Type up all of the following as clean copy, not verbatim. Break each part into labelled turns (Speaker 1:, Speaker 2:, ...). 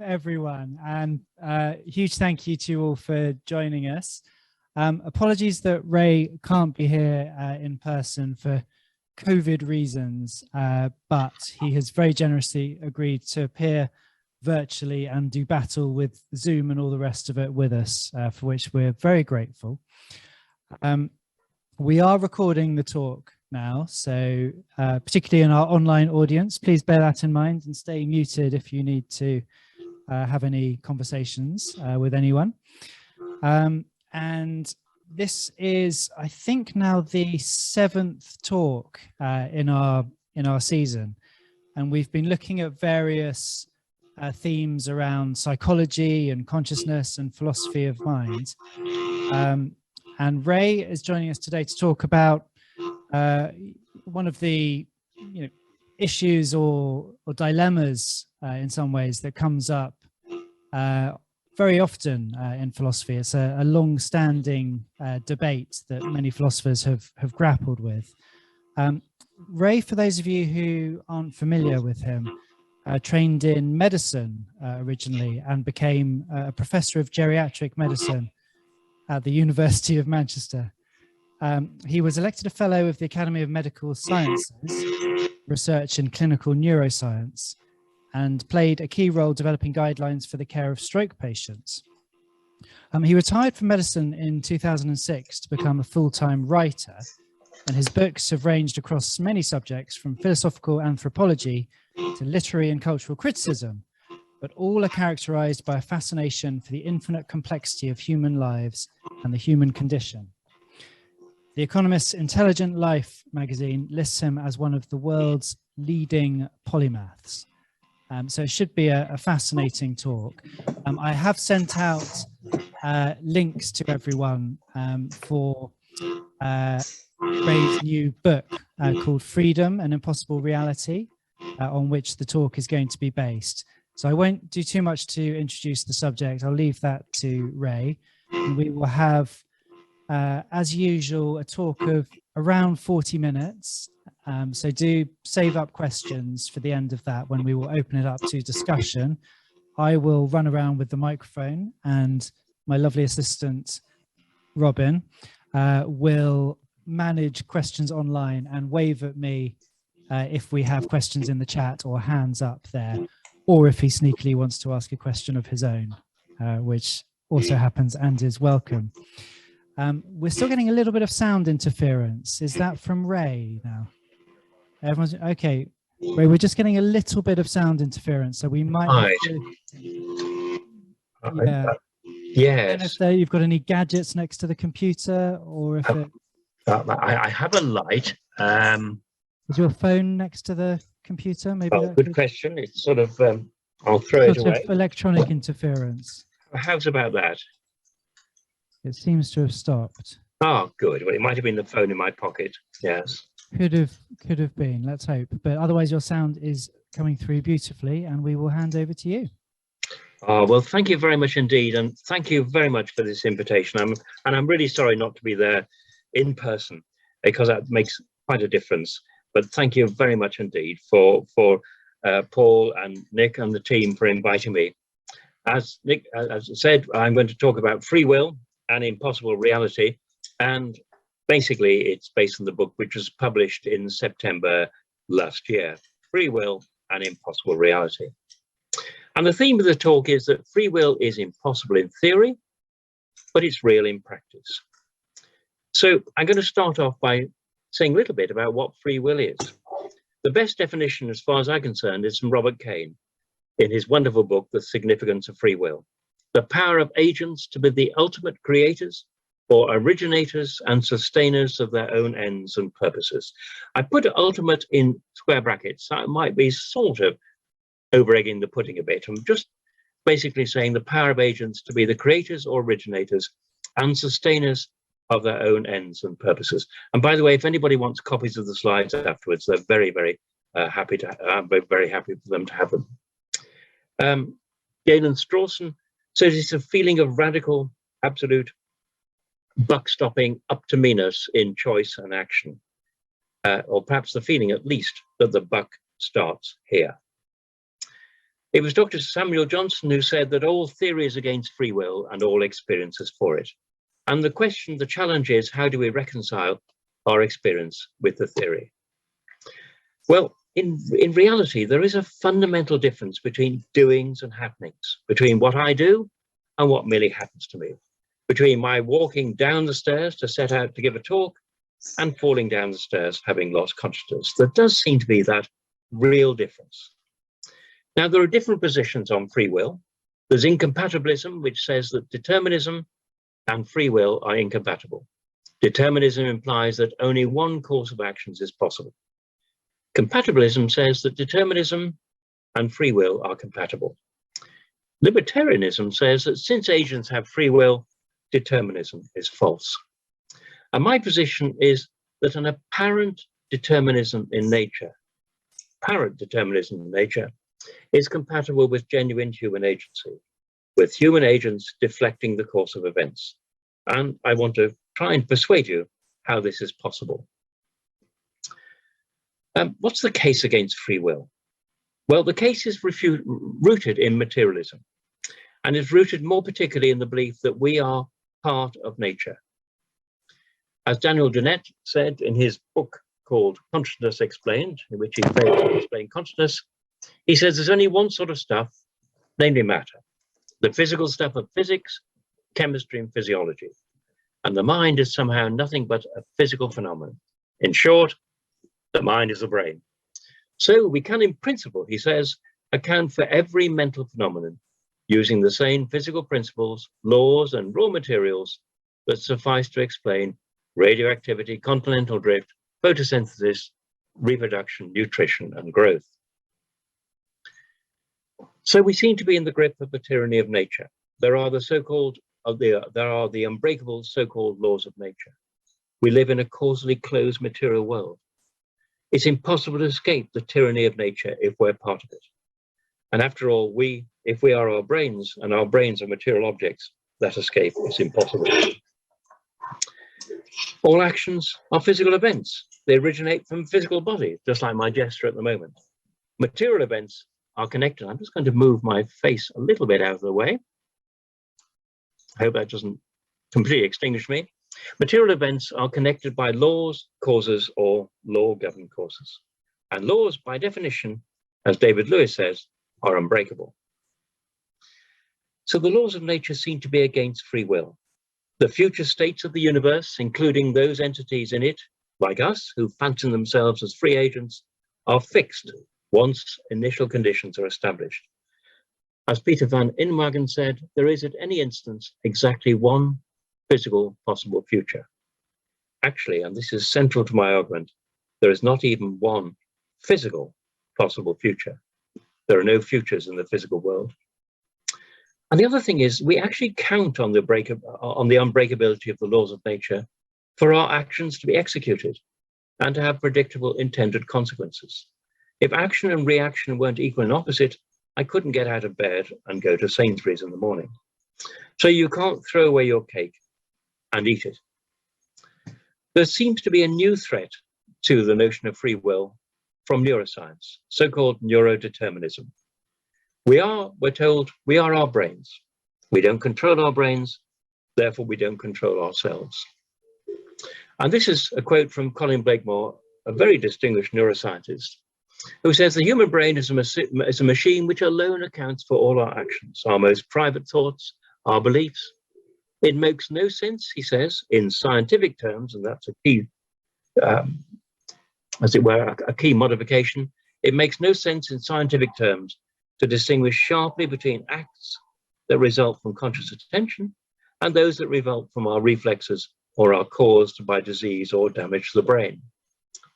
Speaker 1: everyone, and huge thank you to you all for joining us. Apologies that Ray can't be here in person for COVID reasons, but he has very generously agreed to appear virtually and do battle with Zoom and all the rest of it with us, for which we're very grateful. We are recording the talk now, so particularly in our online audience, please bear that in mind and stay muted if you need to have any conversations with anyone. And this is, I think, now the 7th talk in our season, and we've been looking at various themes around psychology and consciousness and philosophy of mind. And Ray is joining us today to talk about one of the issues or dilemmas in some ways that comes up very often in philosophy. It's a long-standing debate that many philosophers have grappled with. Ray, for those of you who aren't familiar with him, trained in medicine originally and became a professor of geriatric medicine at the University of Manchester. He was elected a fellow of the Academy of Medical Sciences, research in clinical neuroscience, and played a key role developing guidelines for the care of stroke patients. He retired from medicine in 2006 to become a full-time writer, and his books have ranged across many subjects from philosophical anthropology to literary and cultural criticism, but all are characterized by a fascination for the infinite complexity of human lives and the human condition. The Economist's Intelligent Life magazine lists him as one of the world's leading polymaths. So it should be a fascinating talk. I have sent out links to everyone for Ray's new book called Freedom, an Impossible Reality, on which the talk is going to be based. So I won't do too much to introduce the subject. I'll leave that to Ray. And we will have, as usual, a talk of around 40 minutes. So do save up questions for the end of that when we will open it up to discussion. I will run around with the microphone, and my lovely assistant, Robin, will manage questions online and wave at me if we have questions in the chat or hands up there, or if he sneakily wants to ask a question of his own, which also happens and is welcome. We're still getting a little bit of sound interference. Is that from Ray now? Everyone's okay. Ray, we're just getting a little bit of sound interference, so we might have to, yeah.
Speaker 2: Yes.
Speaker 1: If you've got any gadgets next to the computer, or if
Speaker 2: I have a light.
Speaker 1: Is your phone next to the computer? Maybe.
Speaker 2: Oh, good question. It's sort of. I'll throw it away.
Speaker 1: Electronic interference.
Speaker 2: How's about that?
Speaker 1: It seems to have stopped.
Speaker 2: Oh, good. Well, it might have been the phone in my pocket. Yes.
Speaker 1: Could have been. Let's hope. But otherwise, your sound is coming through beautifully, and we will hand over to you.
Speaker 2: Oh, well, thank you very much indeed, and thank you very much for this invitation. I'm really sorry not to be there in person, because that makes quite a difference. But thank you very much indeed for Paul and Nick and the team for inviting me. As Nick as said, I'm going to talk about free will and impossible reality, and basically it's based on the book which was published in September last year, Free Will and Impossible Reality. And the theme of the talk is that free will is impossible in theory, but it's real in practice. So I'm going to start off by saying a little bit about what free will is. The best definition, as far as I'm concerned, is from Robert Caine in his wonderful book, The Significance of Free Will. The power of agents to be the ultimate creators or originators and sustainers of their own ends and purposes. I put ultimate in square brackets. That might be sort of over-egging the pudding a bit. I'm just basically saying the power of agents to be the creators or originators and sustainers of their own ends and purposes. And by the way, if anybody wants copies of the slides afterwards, they're very, very happy to. I'm very happy for them to have them. Galen Strawson says it's a feeling of radical, absolute buck-stopping up to meanness in choice and action, or perhaps the feeling, at least, that the buck starts here. It was Dr. Samuel Johnson who said that all theory is against free will and all experience is for it. And the challenge is, how do we reconcile our experience with the theory? Well, in reality, there is a fundamental difference between doings and happenings, between what I do and what merely happens to me, between my walking down the stairs to set out to give a talk and falling down the stairs having lost consciousness. There does seem to be that real difference. Now, there are different positions on free will. There's incompatibilism, which says that determinism and free will are incompatible. Determinism implies that only one course of actions is possible. Compatibilism says that determinism and free will are compatible. Libertarianism says that since agents have free will, determinism is false. And my position is that an apparent determinism in nature is compatible with genuine human agency, with human agents deflecting the course of events. And I want to try and persuade you how this is possible. What's the case against free will? Well, the case is rooted in materialism, and is rooted more particularly in the belief that we are part of nature. As Daniel Dennett said in his book called Consciousness Explained, in which he failed to explain consciousness, he says there's only one sort of stuff, namely matter, the physical stuff of physics, chemistry, and physiology. And the mind is somehow nothing but a physical phenomenon. In short, the mind is the brain. So we can, in principle, he says, account for every mental phenomenon using the same physical principles, laws, and raw materials that suffice to explain radioactivity, continental drift, photosynthesis, reproduction, nutrition, and growth. So we seem to be in the grip of the tyranny of nature. There are the unbreakable so-called laws of nature. We live in a causally closed material world. It's impossible to escape the tyranny of nature if we're part of it. And after all, if we are our brains, and our brains are material objects, that escape is impossible. All actions are physical events. They originate from physical bodies, just like my gesture at the moment. Material events are connected. I'm just going to move my face a little bit out of the way. I hope that doesn't completely extinguish me. Material events are connected by laws, causes, or law-governed causes. And laws, by definition, as David Lewis says, are unbreakable. So the laws of nature seem to be against free will. The future states of the universe, including those entities in it, like us, who fancy themselves as free agents, are fixed once initial conditions are established. As Peter van Inwagen said, there is at any instance exactly one physical possible future. Actually, and this is central to my argument, there is not even one physical possible future. There are no futures in the physical world. And the other thing is, we actually count on the unbreakability of the laws of nature for our actions to be executed and to have predictable intended consequences. If action and reaction weren't equal and opposite, I couldn't get out of bed and go to Sainsbury's in the morning. So you can't throw away your cake and eat it. There seems to be a new threat to the notion of free will from neuroscience, so-called neurodeterminism. We're told we are our brains. We don't control our brains, therefore we don't control ourselves. And this is a quote from Colin Blakemore, a very distinguished neuroscientist, who says the human brain is a machine which alone accounts for all our actions, our most private thoughts, our beliefs. It makes no sense, he says, in scientific terms, and that's a key, as it were, a key modification. It makes no sense in scientific terms to distinguish sharply between acts that result from conscious attention and those that result from our reflexes or are caused by disease or damage to the brain.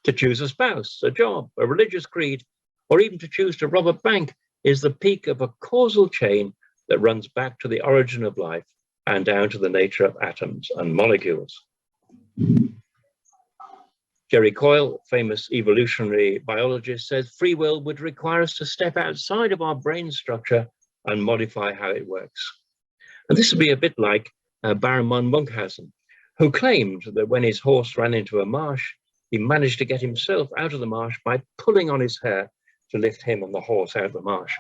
Speaker 2: To choose a spouse, a job, a religious creed, or even to choose to rob a bank is the peak of a causal chain that runs back to the origin of life and down to the nature of atoms and molecules. Jerry Coyle, famous evolutionary biologist, says free will would require us to step outside of our brain structure and modify how it works. And this would be a bit like Baron von Munchausen, who claimed that when his horse ran into a marsh, he managed to get himself out of the marsh by pulling on his hair to lift him and the horse out of the marsh.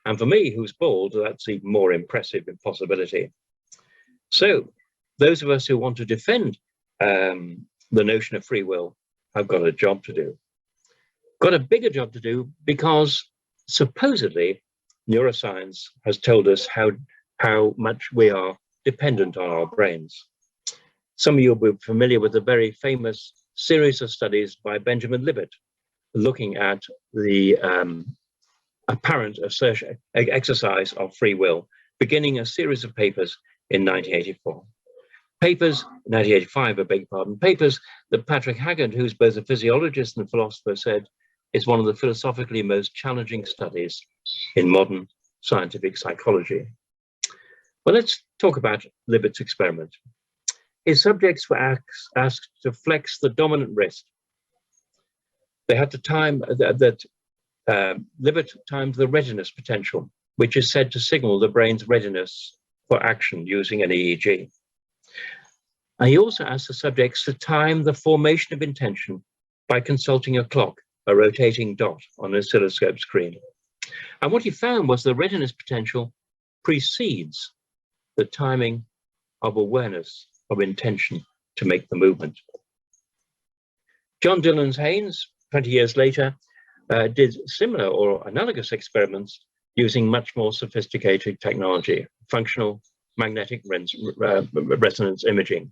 Speaker 2: And for me, who's bald, that's even more impressive impossibility. So those of us who want to defend the notion of free will have got a job to do. Got a bigger job to do because supposedly neuroscience has told us how much we are dependent on our brains. Some of you will be familiar with the very famous series of studies by Benjamin Libet, looking at the apparent exercise of free will, beginning a series of papers in 1984. Papers, 1985, I beg your pardon, papers that Patrick Haggard, who's both a physiologist and a philosopher, said is one of the philosophically most challenging studies in modern scientific psychology. Well, let's talk about Libet's experiment. His subjects were asked to flex the dominant wrist. They had to time Libet timed the readiness potential, which is said to signal the brain's readiness for action using an EEG. And he also asked the subjects to time the formation of intention by consulting a clock, a rotating dot on an oscilloscope screen. And what he found was the readiness potential precedes the timing of awareness of intention to make the movement. John Dillon Haynes, 20 years later, did similar or analogous experiments using much more sophisticated technology, functional magnetic resonance imaging,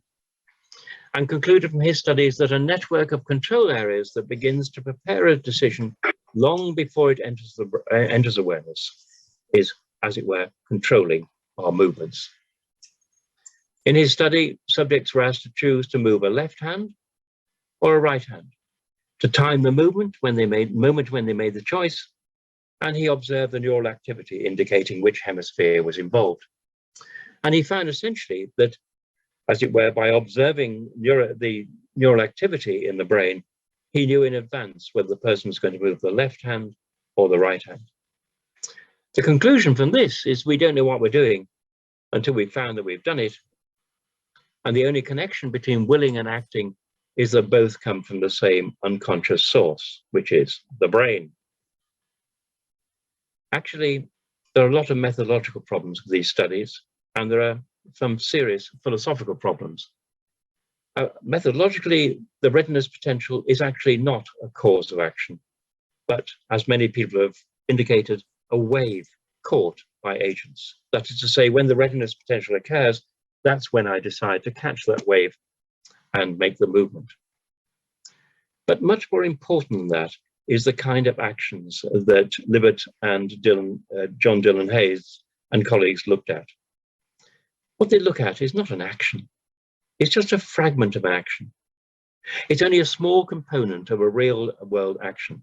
Speaker 2: and concluded from his studies that a network of control areas that begins to prepare a decision long before it enters awareness is, as it were, controlling our movements. In his study, subjects were asked to choose to move a left hand or a right hand, to time the movement when they made the choice, and he observed the neural activity indicating which hemisphere was involved. And he found essentially that, as it were, by observing the neural activity in the brain, he knew in advance whether the person was going to move the left hand or the right hand. The conclusion from this is we don't know what we're doing until we've found that we've done it. And the only connection between willing and acting is that both come from the same unconscious source, which is the brain. Actually, there are a lot of methodological problems with these studies, and there are some serious philosophical problems. Methodologically, the readiness potential is actually not a cause of action, but, as many people have indicated, a wave caught by agents. That is to say, when the readiness potential occurs, that's when I decide to catch that wave and make the movement. But much more important than that is the kind of actions that Libet and John Dillon Haynes and colleagues looked at. What they look at is not an action. It's just a fragment of action. It's only a small component of a real world action.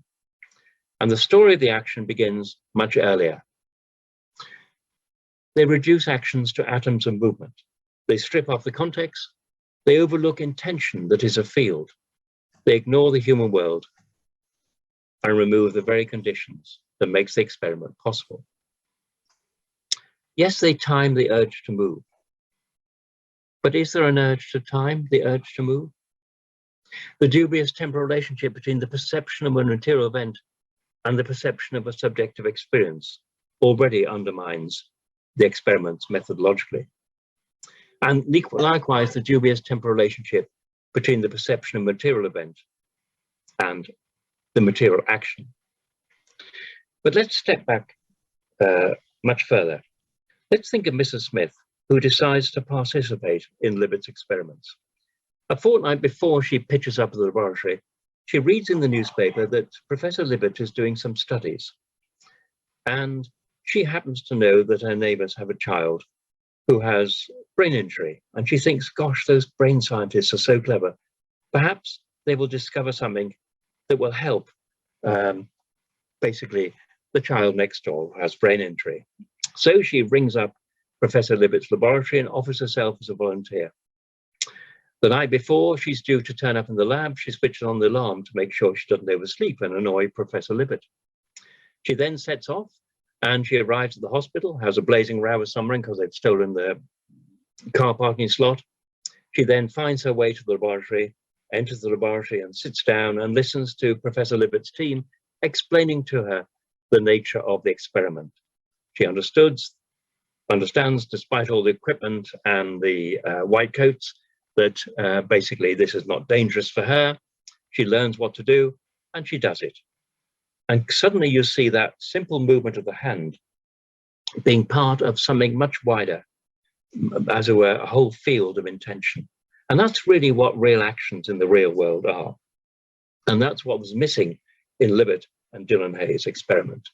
Speaker 2: And the story of the action begins much earlier. They reduce actions to atoms of movement. They strip off the context. They overlook intention that is a field. They ignore the human world and remove the very conditions that makes the experiment possible. Yes, they time the urge to move. But is there an urge to time the urge to move? The dubious temporal relationship between the perception of a material event and the perception of a subjective experience already undermines the experiments methodologically. And likewise, the dubious temporal relationship between the perception of material event and the material action. But let's step back much further. Let's think of Mrs. Smith, who decides to participate in Libet's experiments. A fortnight before she pitches up at the laboratory, she reads in the newspaper that Professor Libet is doing some studies. And she happens to know that her neighbors have a child who has brain injury. And she thinks, gosh, those brain scientists are so clever. Perhaps they will discover something that will help basically the child next door who has brain injury. So she rings up Professor Libet's laboratory and offers herself as a volunteer. The night before she's due to turn up in the lab, she switches on the alarm to make sure she doesn't oversleep and annoy Professor Libet. She then sets off and she arrives at the hospital, has a blazing row with someone because they've stolen the car parking slot. She then finds her way to the laboratory, enters the laboratory and sits down and listens to Professor Libet's team explaining to her the nature of the experiment She understands, despite all the equipment and the white coats, that basically this is not dangerous for her. She learns what to do, and she does it. And suddenly you see that simple movement of the hand being part of something much wider, as it were, a whole field of intention. And that's really what real actions in the real world are. And that's what was missing in Libet and Dylan Hayes' experiment.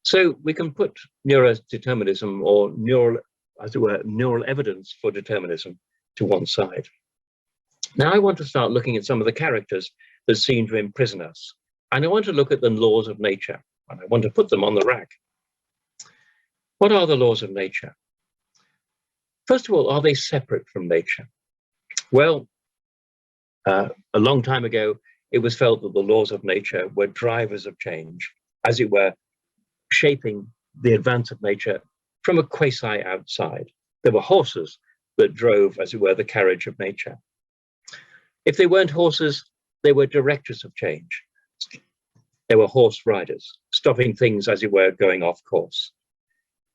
Speaker 2: So we can put neurodeterminism, or neural evidence for determinism, to one side. Now I want to start looking at some of the characters that seem to imprison us. And I want to look at the laws of nature, and I want to put them on the rack. What are the laws of nature? First of all, are they separate from nature? Well, a long time ago, it was felt that the laws of nature were drivers of change, as it were, shaping the advance of nature from a quasi outside. There were horses that drove, as it were, the carriage of nature. If they weren't horses, they were directors of change. They were horse riders, stopping things, as it were, going off course.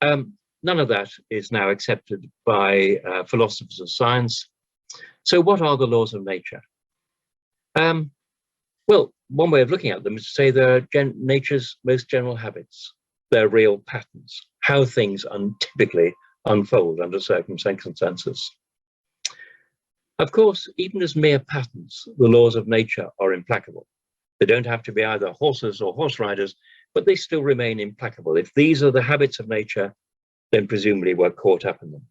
Speaker 2: None of that is now accepted by philosophers of science. So what are the laws of nature? Well, one way of looking at them is to say they're nature's most general habits. They're real patterns, how things typically unfold under certain circumstances. Of course, even as mere patterns, the laws of nature are implacable. They don't have to be either horses or horse riders, but they still remain implacable. If these are the habits of nature, then presumably we're caught up in them.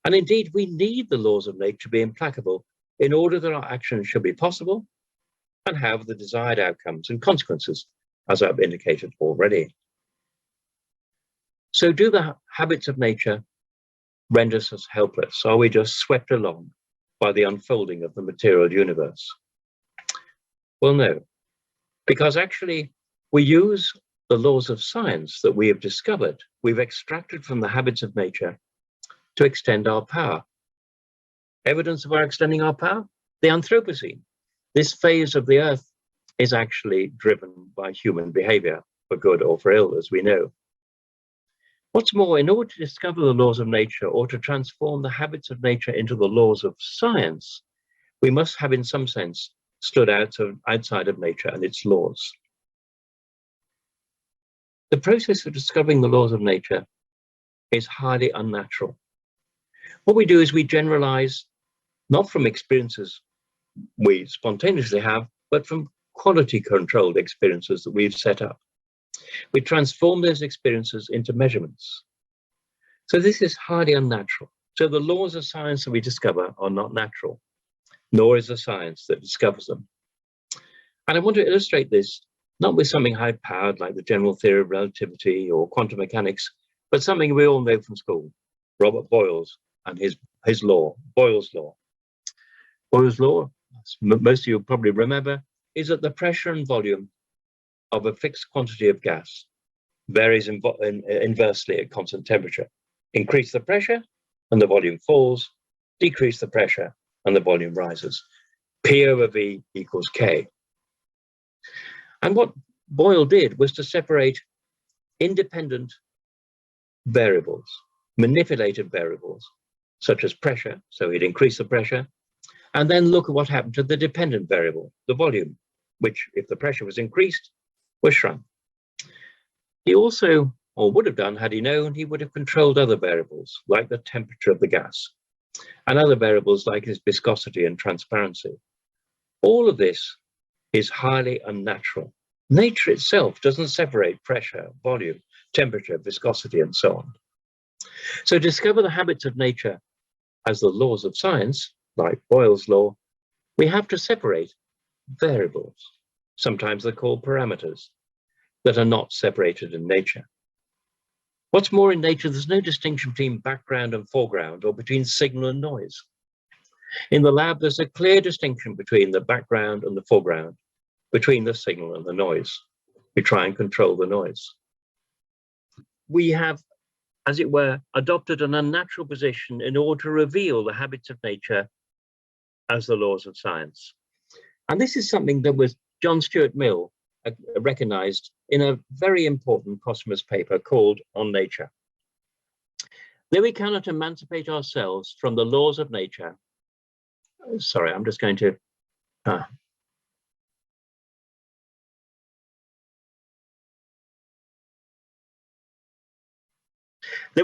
Speaker 2: And indeed, we need the laws of nature to be implacable in order that our actions should be possible and have the desired outcomes and consequences, as I've indicated already. So do the habits of nature render us helpless? Are we just swept along by the unfolding of the material universe? Well, no, because actually we use the laws of science that we have discovered, we've extracted from the habits of nature to extend our power. Evidence of our extending our power? The Anthropocene. This phase of the Earth is actually driven by human behavior, for good or for ill, as we know. What's more, in order to discover the laws of nature or to transform the habits of nature into the laws of science, we must have, in some sense, stood outside of nature and its laws. The process of discovering the laws of nature is highly unnatural. What we do is we generalize, not from experiences we spontaneously have, but from quality-controlled experiences that we've set up. We transform those experiences into measurements. So this is highly unnatural. So the laws of science that we discover are not natural, nor is the science that discovers them. And I want to illustrate this, not with something high-powered like the general theory of relativity or quantum mechanics, but something we all know from school, Robert Boyle's and his law, Boyle's law. Boyle's law, most of you probably remember, is that the pressure and volume of a fixed quantity of gas varies inversely at constant temperature. Increase the pressure and the volume falls, decrease the pressure and the volume rises. P over V equals K. And what Boyle did was to separate independent variables, manipulated variables, such as pressure, so he'd increase the pressure, and then look at what happened to the dependent variable, the volume, which, if the pressure was increased, was shrunk. He also, or would have done had he known, he would have controlled other variables, like the temperature of the gas, and other variables like its viscosity and transparency. All of this is highly unnatural. Nature itself doesn't separate pressure, volume, temperature, viscosity, and so on. So discover the habits of nature as the laws of science, like Boyle's law, we have to separate variables, sometimes they're called parameters, that are not separated in nature. What's more, in nature, there's no distinction between background and foreground or between signal and noise. In the lab, there's a clear distinction between the background and the foreground, between the signal and the noise. We try and control the noise. We have, as it were, adopted an unnatural position in order to reveal the habits of nature as the laws of science. And this is something that was John Stuart Mill recognized in a very important posthumous paper called On Nature. Though we cannot emancipate ourselves from the laws of nature, sorry, I'm just going to, though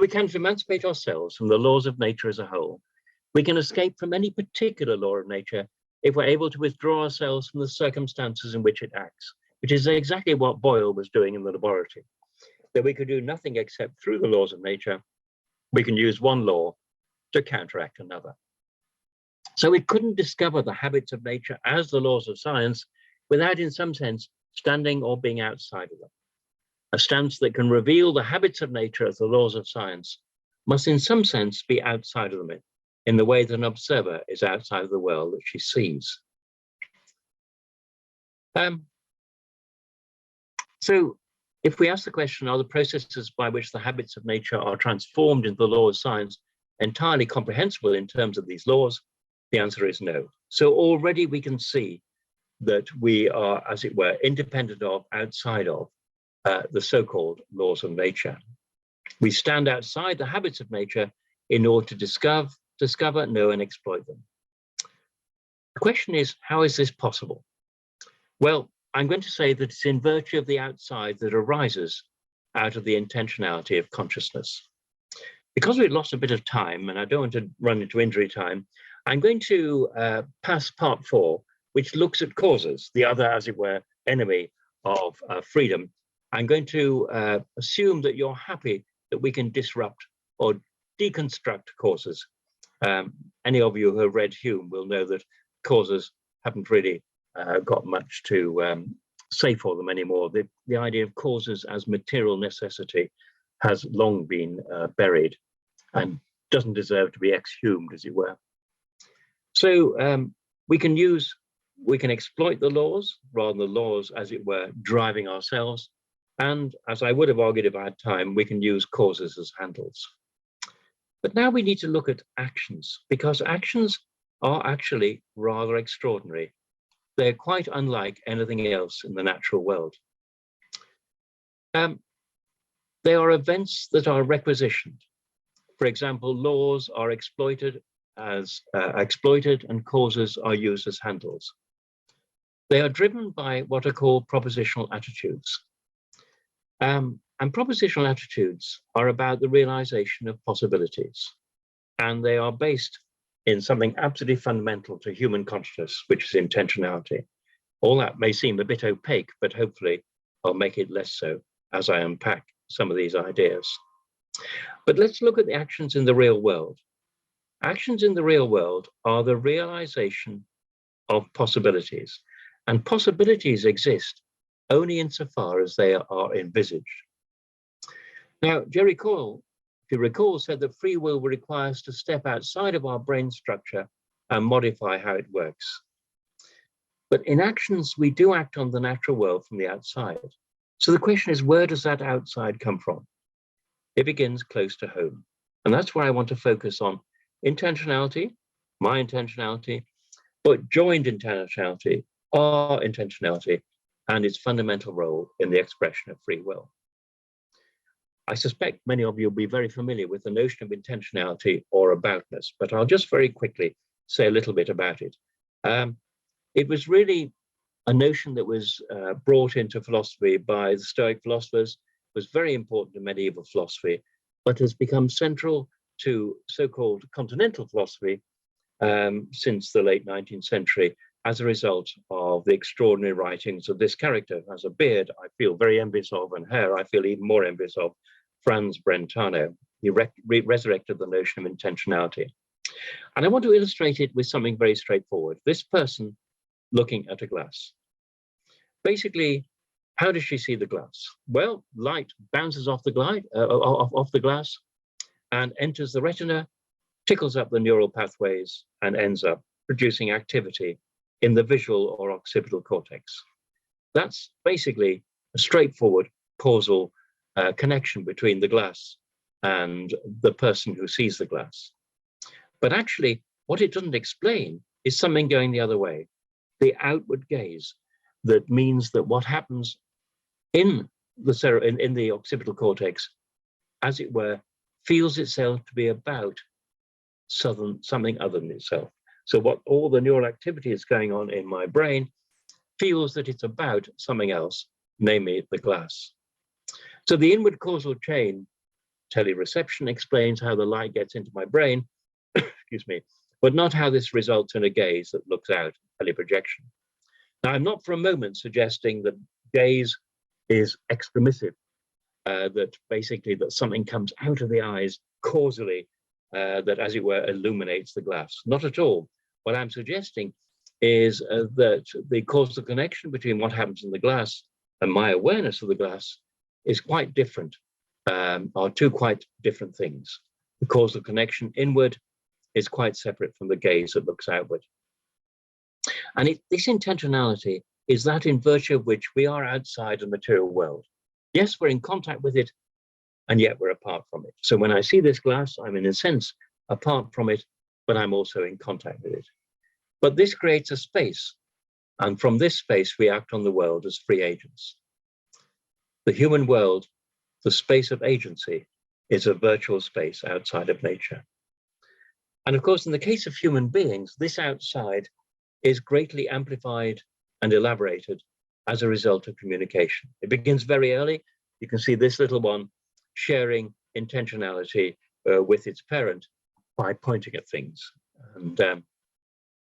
Speaker 2: we cannot emancipate ourselves from the laws of nature as a whole, we can escape from any particular law of nature if we're able to withdraw ourselves from the circumstances in which it acts, which is exactly what Boyle was doing in the laboratory. That we could do nothing except through the laws of nature, we can use one law to counteract another. So we couldn't discover the habits of nature as the laws of science without, in some sense, standing or being outside of them. A stance that can reveal the habits of nature as the laws of science must, in some sense, be outside of them in the way that an observer is outside of the world that she sees. So if we ask the question, are the processes by which the habits of nature are transformed into the law of science entirely comprehensible in terms of these laws? The answer is no. So already we can see that we are, as it were, independent of, outside of the so-called laws of nature. We stand outside the habits of nature in order to discover, know, and exploit them. The question is, how is this possible? Well, I'm going to say that it's in virtue of the outside that arises out of the intentionality of consciousness. Because we've lost a bit of time, and I don't want to run into injury time, I'm going to pass part 4, which looks at causes, the other, as it were, enemy of freedom. I'm going to assume that you're happy that we can disrupt or deconstruct causes. Any of you who have read Hume will know that causes haven't really got much to say for them anymore. The idea of causes as material necessity has long been buried and doesn't deserve to be exhumed, as it were. So we can exploit the laws rather than the laws, as it were, driving ourselves. And as I would have argued if I had time, we can use causes as handles. But now we need to look at actions, because actions are actually rather extraordinary. They're quite unlike anything else in the natural world. They are events that are requisitioned. For example, laws are exploited and causes are used as handles. They are driven by what are called propositional attitudes. And propositional attitudes are about the realization of possibilities. And they are based in something absolutely fundamental to human consciousness, which is intentionality. All that may seem a bit opaque, but hopefully I'll make it less so as I unpack some of these ideas. But let's look at the actions in the real world. Actions in the real world are the realization of possibilities, and possibilities exist only insofar as they are envisaged. Now, Jerry Coyle, if you recall, said that free will will require us to step outside of our brain structure and modify how it works. But in actions, we do act on the natural world from the outside. So the question is, where does that outside come from? It begins close to home. And that's where I want to focus on intentionality, my intentionality, but joined intentionality, our intentionality, and its fundamental role in the expression of free will. I suspect many of you will be very familiar with the notion of intentionality or aboutness, but I'll just very quickly say a little bit about it. It was really a notion that was brought into philosophy by the Stoic philosophers, was very important to medieval philosophy, but has become central to so-called continental philosophy since the late 19th century as a result of the extraordinary writings of this character. As a beard I feel very envious of, and hair I feel even more envious of, Franz Brentano. He resurrected the notion of intentionality. And I want to illustrate it with something very straightforward. This person looking at a glass. Basically, how does she see the glass? Well, light bounces off the glass and enters the retina, tickles up the neural pathways, and ends up producing activity in the visual or occipital cortex. That's basically a straightforward causal connection between the glass and the person who sees the glass. But actually, what it doesn't explain is something going the other way, the outward gaze. that means that what happens in the occipital cortex, as it were, feels itself to be about something other than itself. So what all the neural activity is going on in my brain feels that it's about something else, namely the glass. So the inward causal chain, telereception, explains how the light gets into my brain, excuse me, but not how this results in a gaze that looks out, teleprojection. Now, I'm not for a moment suggesting that gaze is extremissive, that basically that something comes out of the eyes causally, that, as it were, illuminates the glass. Not at all. What I'm suggesting is that the causal connection between what happens in the glass and my awareness of the glass is quite different, are two quite different things. The causal connection inward is quite separate from the gaze that looks outward. And this intentionality is that in virtue of which we are outside the material world. Yes, we're in contact with it, and yet we're apart from it. So when I see this glass, I'm in a sense apart from it, but I'm also in contact with it. But this creates a space, and from this space we act on the world as free agents. The human world, the space of agency, is a virtual space outside of nature. And of course, in the case of human beings, this outside is greatly amplified and elaborated as a result of communication. It begins very early. You can see this little one sharing intentionality with its parent by pointing at things. And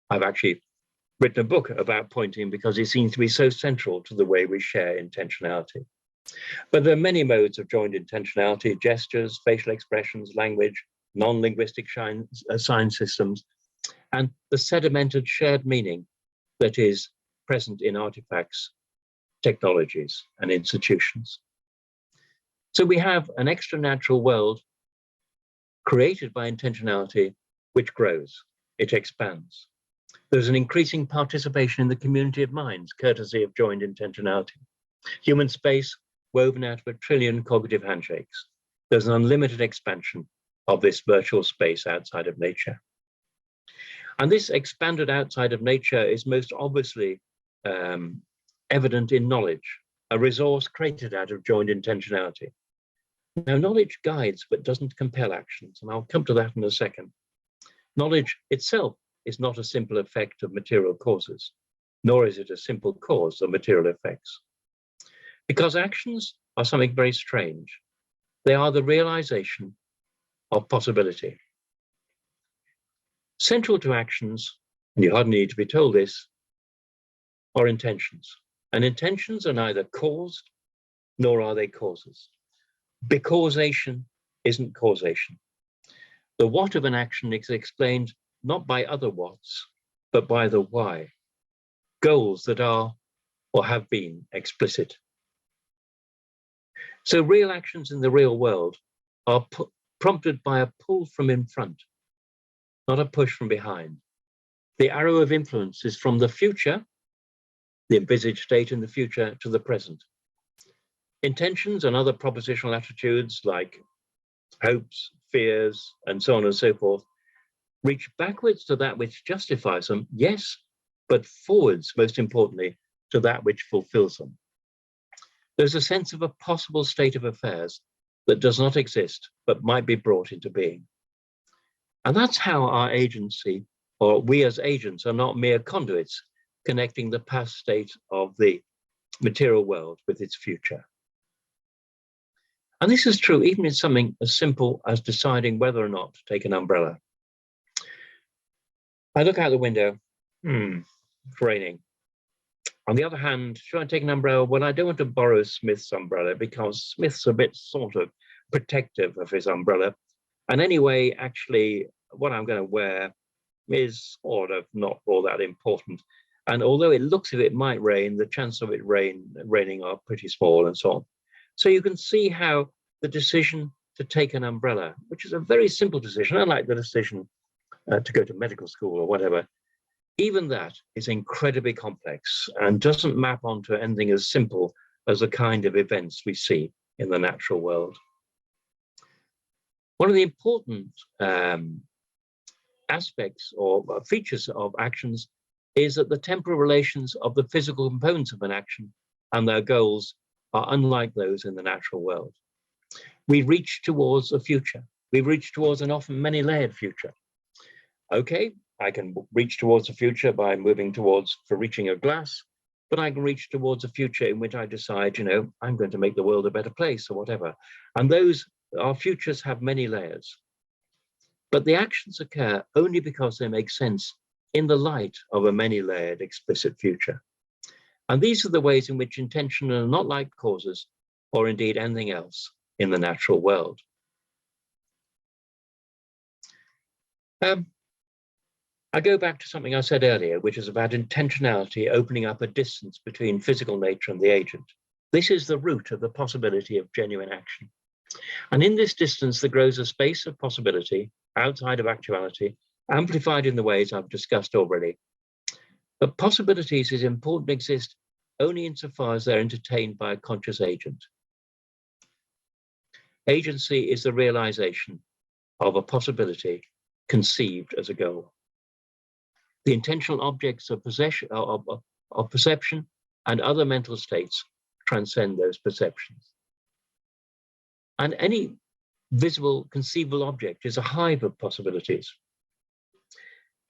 Speaker 2: I've actually written a book about pointing because it seems to be so central to the way we share intentionality. But there are many modes of joined intentionality: gestures, facial expressions, language, non-linguistic sign systems, and the sedimented shared meaning that is present in artifacts, technologies, and institutions. So we have an extra-natural world created by intentionality, which grows, it expands. There's an increasing participation in the community of minds, courtesy of joined intentionality. Human space woven out of 1 trillion cognitive handshakes. There's an unlimited expansion of this virtual space outside of nature. And this expanded outside of nature is most obviously evident in knowledge, a resource created out of joined intentionality. Now, knowledge guides but doesn't compel actions, and I'll come to that in a second. Knowledge itself is not a simple effect of material causes, nor is it a simple cause of material effects. Because actions are something very strange. They are the realization of possibility. Central to actions, and you hardly need to be told this, are intentions. And intentions are neither caused, nor are they causes. Becausation isn't causation. The what of an action is explained not by other whats, but by the why. Goals that are or have been explicit. So real actions in the real world are prompted by a pull from in front, not a push from behind. The arrow of influence is from the future, the envisaged state in the future, to the present. Intentions and other propositional attitudes like hopes, fears, and so on and so forth reach backwards to that which justifies them, yes, but forwards, most importantly, to that which fulfills them. There's a sense of a possible state of affairs that does not exist, but might be brought into being. And that's how our agency, or we as agents, are not mere conduits connecting the past state of the material world with its future. And this is true even in something as simple as deciding whether or not to take an umbrella. I look out the window, it's raining. On the other hand, should I take an umbrella? Well, I don't want to borrow Smith's umbrella because Smith's a bit sort of protective of his umbrella. And anyway, actually, what I'm going to wear is sort of not all that important. And although it looks as if it might rain, the chance of it raining are pretty small and so on. So you can see how the decision to take an umbrella, which is a very simple decision, unlike the decision to go to medical school or whatever, even that is incredibly complex and doesn't map onto anything as simple as the kind of events we see in the natural world. One of the important aspects or features of actions is that the temporal relations of the physical components of an action and their goals are unlike those in the natural world. We reach towards a future. We reach towards an often many-layered future. Okay, I can reach towards a future by moving towards, for reaching a glass, but I can reach towards a future in which I decide, you know, I'm going to make the world a better place or whatever. And those, our futures have many layers. But the actions occur only because they make sense in the light of a many-layered explicit future. And these are the ways in which intention are not like causes or indeed anything else in the natural world. I go back to something I said earlier, which is about intentionality opening up a distance between physical nature and the agent. This is the root of the possibility of genuine action. And in this distance, there grows a space of possibility outside of actuality, amplified in the ways I've discussed already. But possibilities is important to exist only insofar as they're entertained by a conscious agent. Agency is the realization of a possibility conceived as a goal. The intentional objects of perception and other mental states transcend those perceptions. And any visible, conceivable object is a hive of possibilities.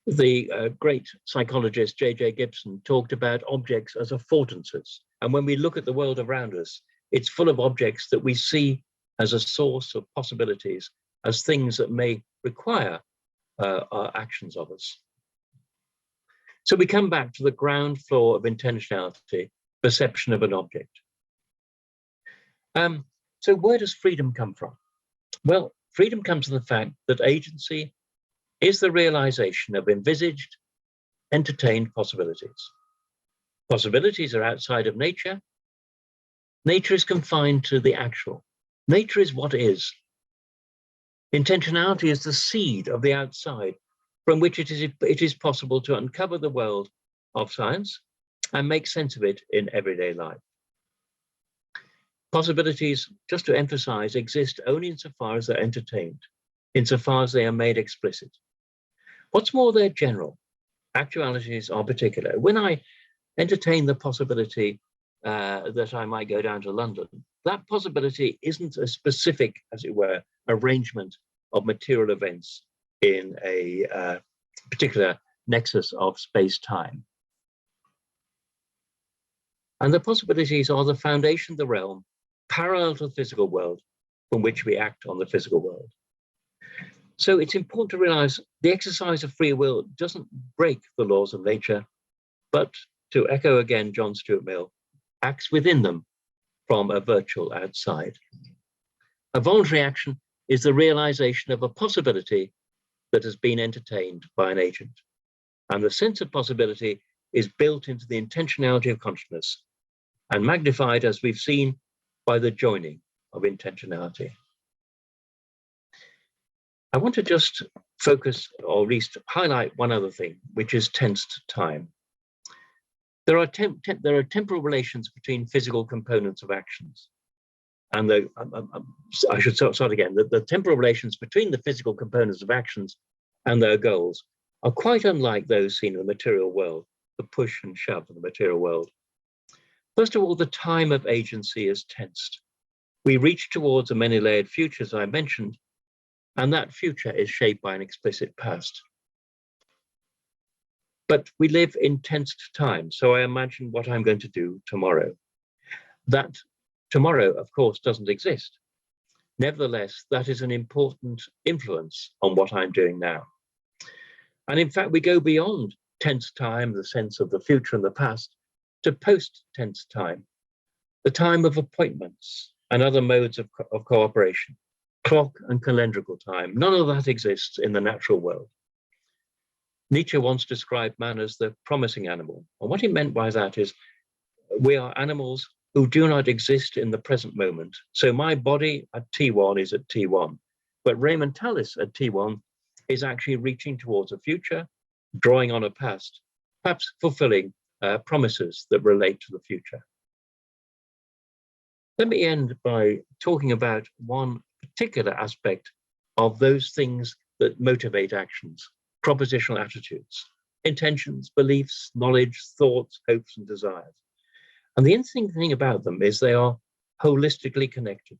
Speaker 2: The great psychologist J.J. Gibson talked about objects as affordances. And when we look at the world around us, it's full of objects that we see as a source of possibilities, as things that may require our actions of us. So we come back to the ground floor of intentionality, perception of an object. So where does freedom come from? Well, freedom comes from the fact that agency is the realization of envisaged, entertained possibilities. Possibilities are outside of nature. Nature is confined to the actual. Nature is what is. Intentionality is the seed of the outside, from which it is possible to uncover the world of science and make sense of it in everyday life. Possibilities, just to emphasize, exist only insofar as they're entertained, insofar as they are made explicit. What's more, they're general. Actualities are particular. When I entertain the possibility that I might go down to London, that possibility isn't a specific, as it were, arrangement of material events in a particular nexus of space-time. And the possibilities are the foundation of the realm, parallel to the physical world, from which we act on the physical world. So it's important to realize the exercise of free will doesn't break the laws of nature, but, to echo again John Stuart Mill, acts within them from a virtual outside. A voluntary action is the realization of a possibility that has been entertained by an agent. And the sense of possibility is built into the intentionality of consciousness and magnified, as we've seen, by the joining of intentionality. I want to just focus, or at least highlight one other thing, which is tensed time. There are temporal relations between physical components of actions. And I should start again. The temporal relations between the physical components of actions and their goals are quite unlike those seen in the material world, the push and shove of the material world. First of all, the time of agency is tensed. We reach towards a many-layered future, as I mentioned, and that future is shaped by an explicit past. But we live in tensed time, so I imagine what I'm going to do tomorrow. That tomorrow, of course, doesn't exist. Nevertheless, that is an important influence on what I'm doing now. And in fact, we go beyond tense time, the sense of the future and the past, to post-tense time, the time of appointments and other modes of cooperation, clock and calendrical time. None of that exists in the natural world. Nietzsche once described man as the promising animal. And what he meant by that is we are animals who do not exist in the present moment. So my body at T1 is at T1, but Raymond Tallis at T1 is actually reaching towards a future, drawing on a past, perhaps fulfilling promises that relate to the future. Let me end by talking about one particular aspect of those things that motivate actions, propositional attitudes. intentions, beliefs, knowledge, thoughts, hopes, and desires. And the interesting thing about them is they are holistically connected.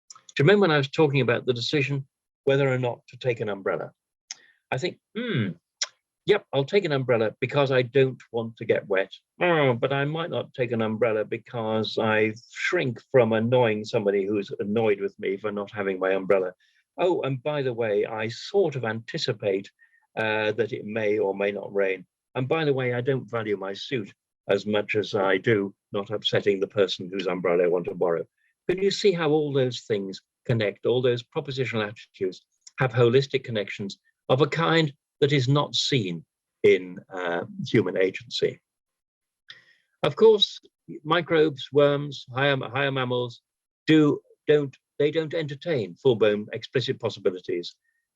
Speaker 2: Do you remember when I was talking about the decision whether or not to take an umbrella? I think, yep, I'll take an umbrella because I don't want to get wet. Oh, but I might not take an umbrella because I shrink from annoying somebody who's annoyed with me for not having my umbrella. Oh, and by the way, I sort of anticipate that it may or may not rain. And by the way, I don't value my suit as much as I do not upsetting the person whose umbrella I want to borrow. Can you see how all those things connect? All those propositional attitudes have holistic connections of a kind that is not seen in human agency. Of course, microbes, worms, higher mammals don't entertain full-blown explicit possibilities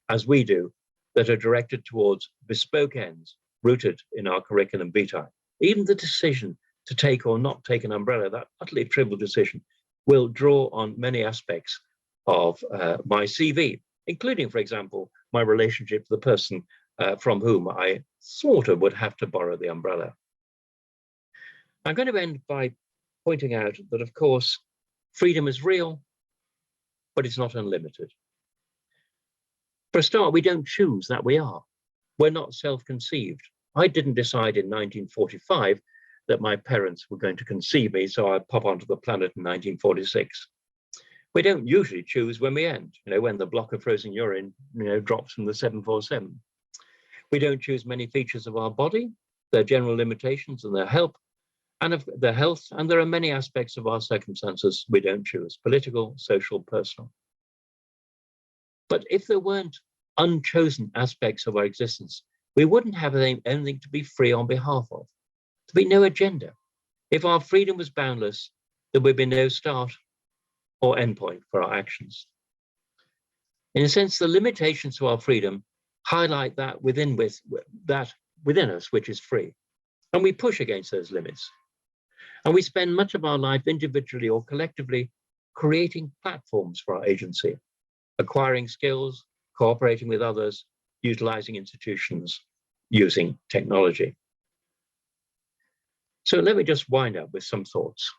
Speaker 2: as we do that are directed towards bespoke ends rooted in our curriculum vitae. Even the decision to take or not take an umbrella, that utterly trivial decision, will draw on many aspects of my CV, including, for example, my relationship to the person from whom I sort of would have to borrow the umbrella. I'm going to end by pointing out that, of course, freedom is real, but it's not unlimited. For a start, we don't choose that we are. We're not self-conceived. I didn't decide in 1945 that my parents were going to conceive me, so I'd pop onto the planet in 1946. We don't usually choose when we end, when the block of frozen urine, drops from the 747. We don't choose many features of our body, their general limitations and their health, and there are many aspects of our circumstances we don't choose: political, social, personal. But if there weren't unchosen aspects of our existence, we wouldn't have anything to be free on behalf of. There'd be no agenda. If our freedom was boundless, there would be no start or endpoint for our actions. In a sense, the limitations to our freedom highlight that within us which is free, and we push against those limits. And we spend much of our life individually or collectively creating platforms for our agency, acquiring skills, cooperating with others, utilizing institutions, using technology. So let me just wind up with some thoughts.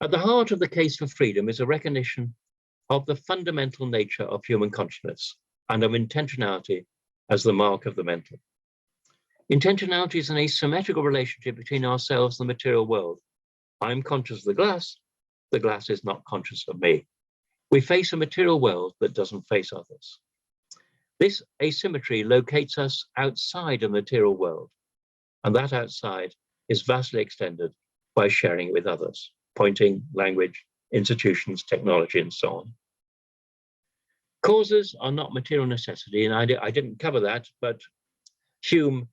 Speaker 2: At the heart of the case for freedom is a recognition of the fundamental nature of human consciousness and of intentionality as the mark of the mental. Intentionality is an asymmetrical relationship between ourselves and the material world. I'm conscious of the glass is not conscious of me. We face a material world that doesn't face others. This asymmetry locates us outside a material world, and that outside is vastly extended by sharing it with others, pointing, language, institutions, technology, and so on. Causes are not material necessity, and I didn't cover that, but Hume,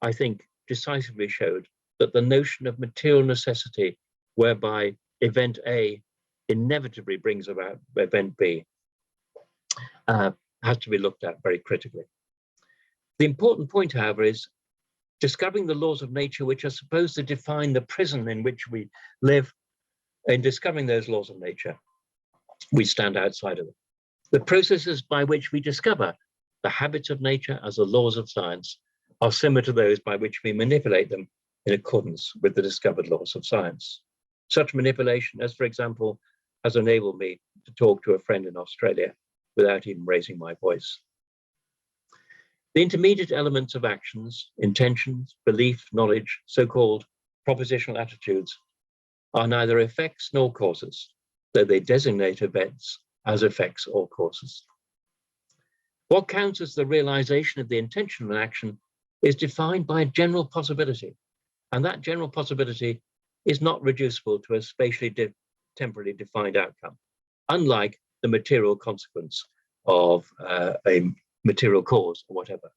Speaker 2: I think, decisively showed that the notion of material necessity, whereby event A inevitably brings about event B, has to be looked at very critically. The important point, however, is discovering the laws of nature which are supposed to define the prison in which we live. In discovering those laws of nature, we stand outside of them. The processes by which we discover the habits of nature as the laws of science are similar to those by which we manipulate them in accordance with the discovered laws of science. Such manipulation as, for example, has enabled me to talk to a friend in Australia without even raising my voice. The intermediate elements of actions, intentions, belief, knowledge, so-called propositional attitudes, are neither effects nor causes, though they designate events as effects or causes. What counts as the realization of the intention of an action is defined by a general possibility, and that general possibility is not reducible to a spatially temporally defined outcome, unlike the material consequence of a material cause or whatever.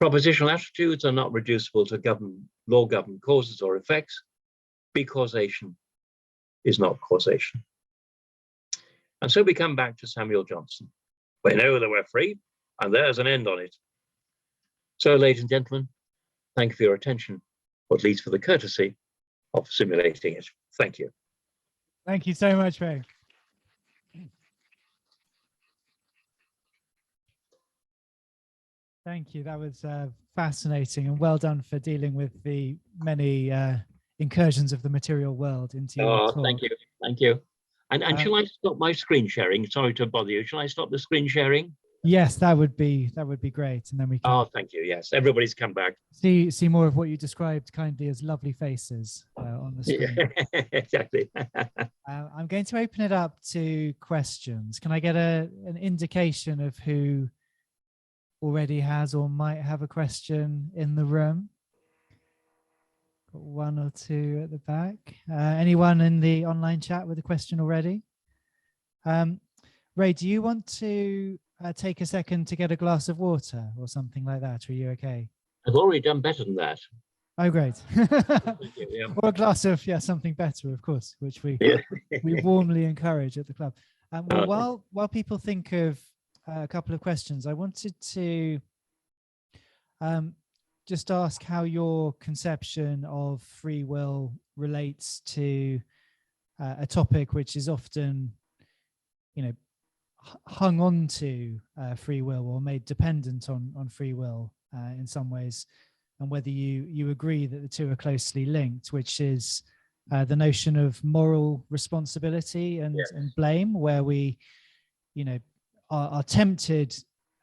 Speaker 2: Propositional attitudes are not reducible to law-governed causes or effects, because causation is not causation. And so we come back to Samuel Johnson. We know that we're free, and there's an end on it. So, ladies and gentlemen, thank you for your attention, or at least for the courtesy of simulating it. Thank you.
Speaker 1: Thank you so much, Ray. Thank you. That was fascinating, and well done for dealing with the many incursions of the material world into your talk.
Speaker 2: Thank you. Thank you. And shall I stop my screen sharing? Sorry to bother you. Shall I stop the screen sharing?
Speaker 1: Yes, that would be great, and then we can.
Speaker 2: Oh, thank you. Yes, everybody's come back.
Speaker 1: See more of what you described kindly as lovely faces on the screen.
Speaker 2: Yeah, exactly.
Speaker 1: I'm going to open it up to questions. Can I get an indication of who already has or might have a question in the room? Got one or two at the back. Anyone in the online chat with a question already? Ray, do you want to take a second to get a glass of water or something like that? Are you okay?
Speaker 2: I've already done better than that.
Speaker 1: Oh, great.
Speaker 2: Thank you, yeah.
Speaker 1: Or a glass of something better, of course, which we warmly encourage at the club. Well, while people think of a couple of questions, I wanted to just ask how your conception of free will relates to a topic which is often, hung on to free will or made dependent on free will in some ways, and whether you agree that the two are closely linked, which is the notion of moral responsibility and blame, where we, are tempted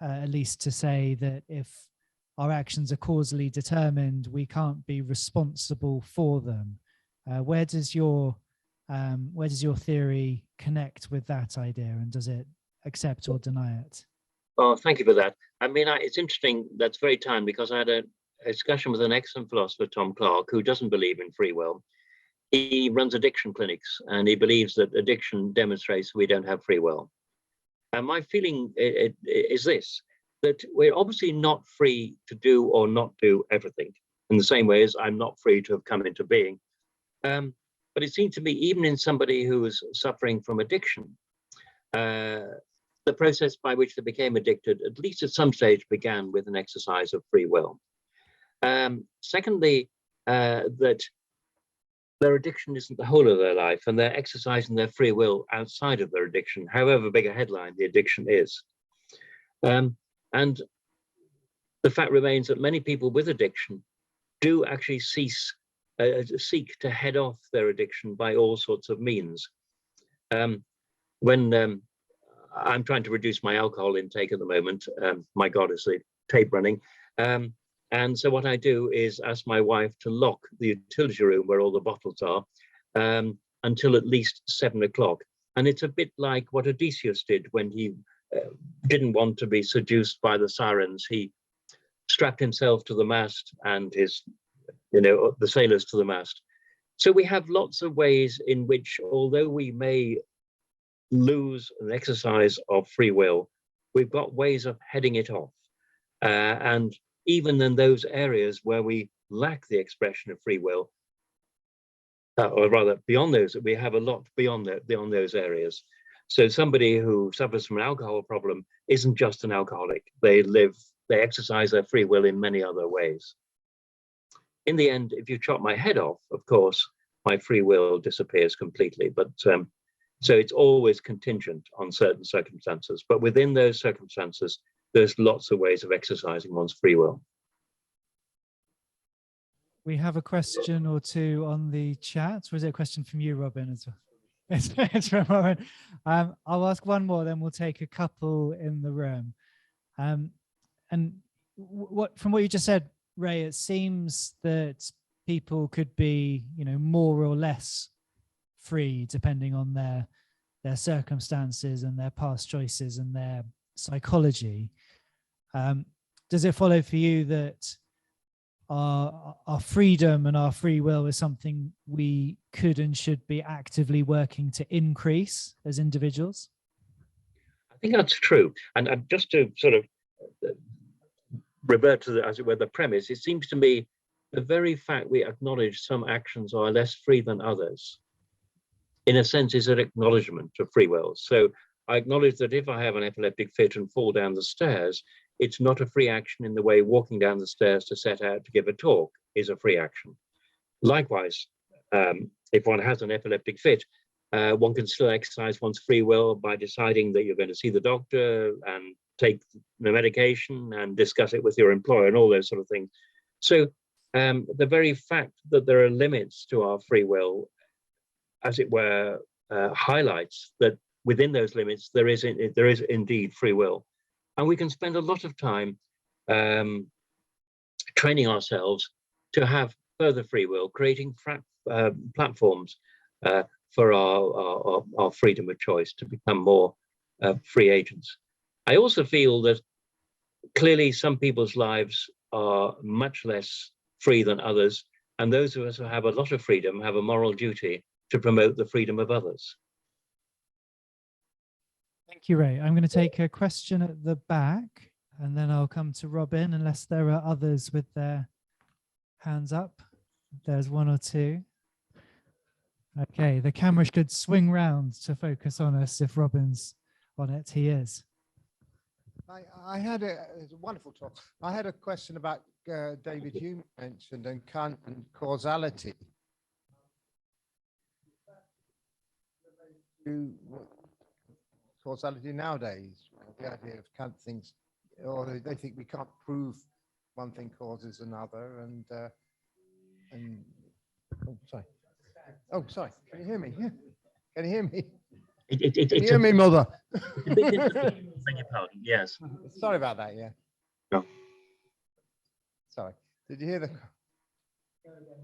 Speaker 1: at least to say that if our actions are causally determined, we can't be responsible for them. Where does your theory connect with that idea, and does it accept or deny it?
Speaker 2: Oh, thank you for that. I mean, it's interesting. That's very timely, because I had a discussion with an excellent philosopher, Tom Clark, who doesn't believe in free will. He runs addiction clinics, and he believes that addiction demonstrates we don't have free will. And my feeling is this, that we're obviously not free to do or not do everything, in the same way as I'm not free to have come into being. But it seems to me, even in somebody who is suffering from addiction, the process by which they became addicted, at least at some stage, began with an exercise of free will. Secondly, that their addiction isn't the whole of their life, and they're exercising their free will outside of their addiction, however big a headline the addiction is. And the fact remains that many people with addiction do actually seek to head off their addiction by all sorts of means. When I'm trying to reduce my alcohol intake at the moment, my God, is the tape running. And so what I do is ask my wife to lock the utility room where all the bottles are until at least 7 o'clock. And it's a bit like what Odysseus did when he didn't want to be seduced by the sirens. He strapped himself to the mast and his, the sailors to the mast. So we have lots of ways in which, although we may lose an exercise of free will, we've got ways of heading it off. And even in those areas where we lack the expression of free will, or rather beyond those, we have a lot beyond those areas. So somebody who suffers from an alcohol problem isn't just an alcoholic. They exercise their free will in many other ways. In the end, if you chop my head off, of course, my free will disappears completely. But so it's always contingent on certain circumstances. But within those circumstances, there's lots of ways of exercising one's free will.
Speaker 1: We have a question or two on the chat. Was it a question from you, Robin, as well? It's from Robin. I'll ask one more, then we'll take a couple in the room. And from what you just said, Ray, it seems that people could be, more or less free depending on their circumstances and their past choices and their psychology. Does it follow for you that our freedom and our free will is something we could and should be actively working to increase as individuals?
Speaker 2: I think that's true. And just to sort of revert to, as it were, the premise, it seems to me the very fact we acknowledge some actions are less free than others, in a sense, is an acknowledgement of free will. So I acknowledge that if I have an epileptic fit and fall down the stairs, it's not a free action in the way walking down the stairs to set out to give a talk is a free action. Likewise, if one has an epileptic fit, one can still exercise one's free will by deciding that you're going to see the doctor and take the medication and discuss it with your employer and all those sort of things. So the very fact that there are limits to our free will, as it were, highlights that within those limits there is indeed free will, and we can spend a lot of time training ourselves to have further free will, creating platforms for our freedom of choice to become more free agents. I also feel that clearly some people's lives are much less free than others, and those of us who have a lot of freedom have a moral duty to promote the freedom of others.
Speaker 1: Thank you, Ray. I'm going to take a question at the back, and then I'll come to Robin, unless there are others with their hands up. There's one or two. Okay, the camera should swing round to focus on us if Robin's on it. He is.
Speaker 3: I had it's a wonderful talk. I had a question about David Hume mentioned and Kant and causality. Causality nowadays, the idea of Kant thinks, or they think we can't prove one thing causes another, and oh sorry, can you hear me? Yeah. Can you hear me? Can you hear me, mother?
Speaker 2: Beg your pardon. Yes.
Speaker 3: Sorry about that. Yeah.
Speaker 2: No.
Speaker 3: Sorry. Did you hear the?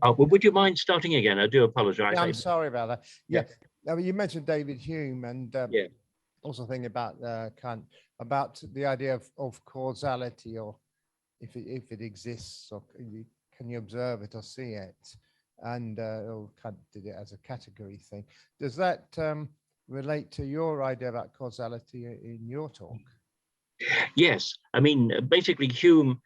Speaker 2: Oh, well, would you mind starting again? I do apologize.
Speaker 3: Yeah, I'm sorry about that. Yeah.
Speaker 2: Yes.
Speaker 3: I mean, you mentioned David Hume, and
Speaker 2: Yeah.
Speaker 3: also thinking about Kant, about the idea of causality, or if it exists, or can you observe it or see it? And Kant did it as a category thing. Does that relate to your idea about causality in your talk?
Speaker 2: Yes, I mean, basically Hume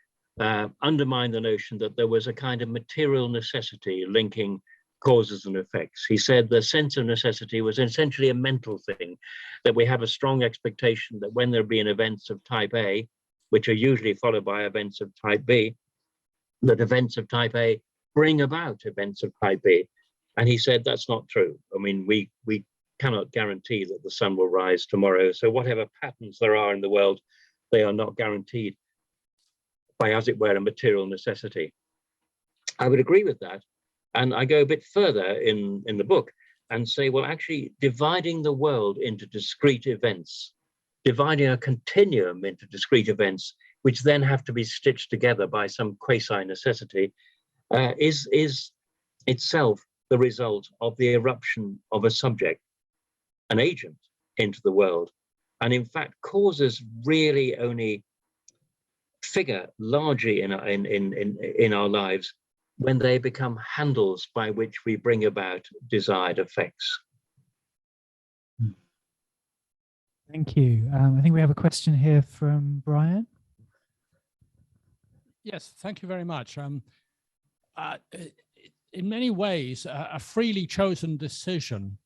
Speaker 2: undermined the notion that there was a kind of material necessity linking causes and effects. He said the sense of necessity was essentially a mental thing, that we have a strong expectation that when there be events of type A, which are usually followed by events of type B, that events of type A bring about events of type B. And he said that's not true. I mean, we cannot guarantee that the sun will rise tomorrow. So whatever patterns there are in the world, they are not guaranteed by, as it were, a material necessity. I would agree with that. And I go a bit further in the book and say, well, actually dividing the world into discrete events, dividing a continuum into discrete events, which then have to be stitched together by some quasi-necessity, is itself the result of the eruption of a subject, an agent, into the world. And in fact, causes really only figure largely in our lives when they become handles by which we bring about desired effects.
Speaker 1: Thank you. I think we have a question here from Brian.
Speaker 4: Yes, thank you very much. In many ways, a freely chosen decision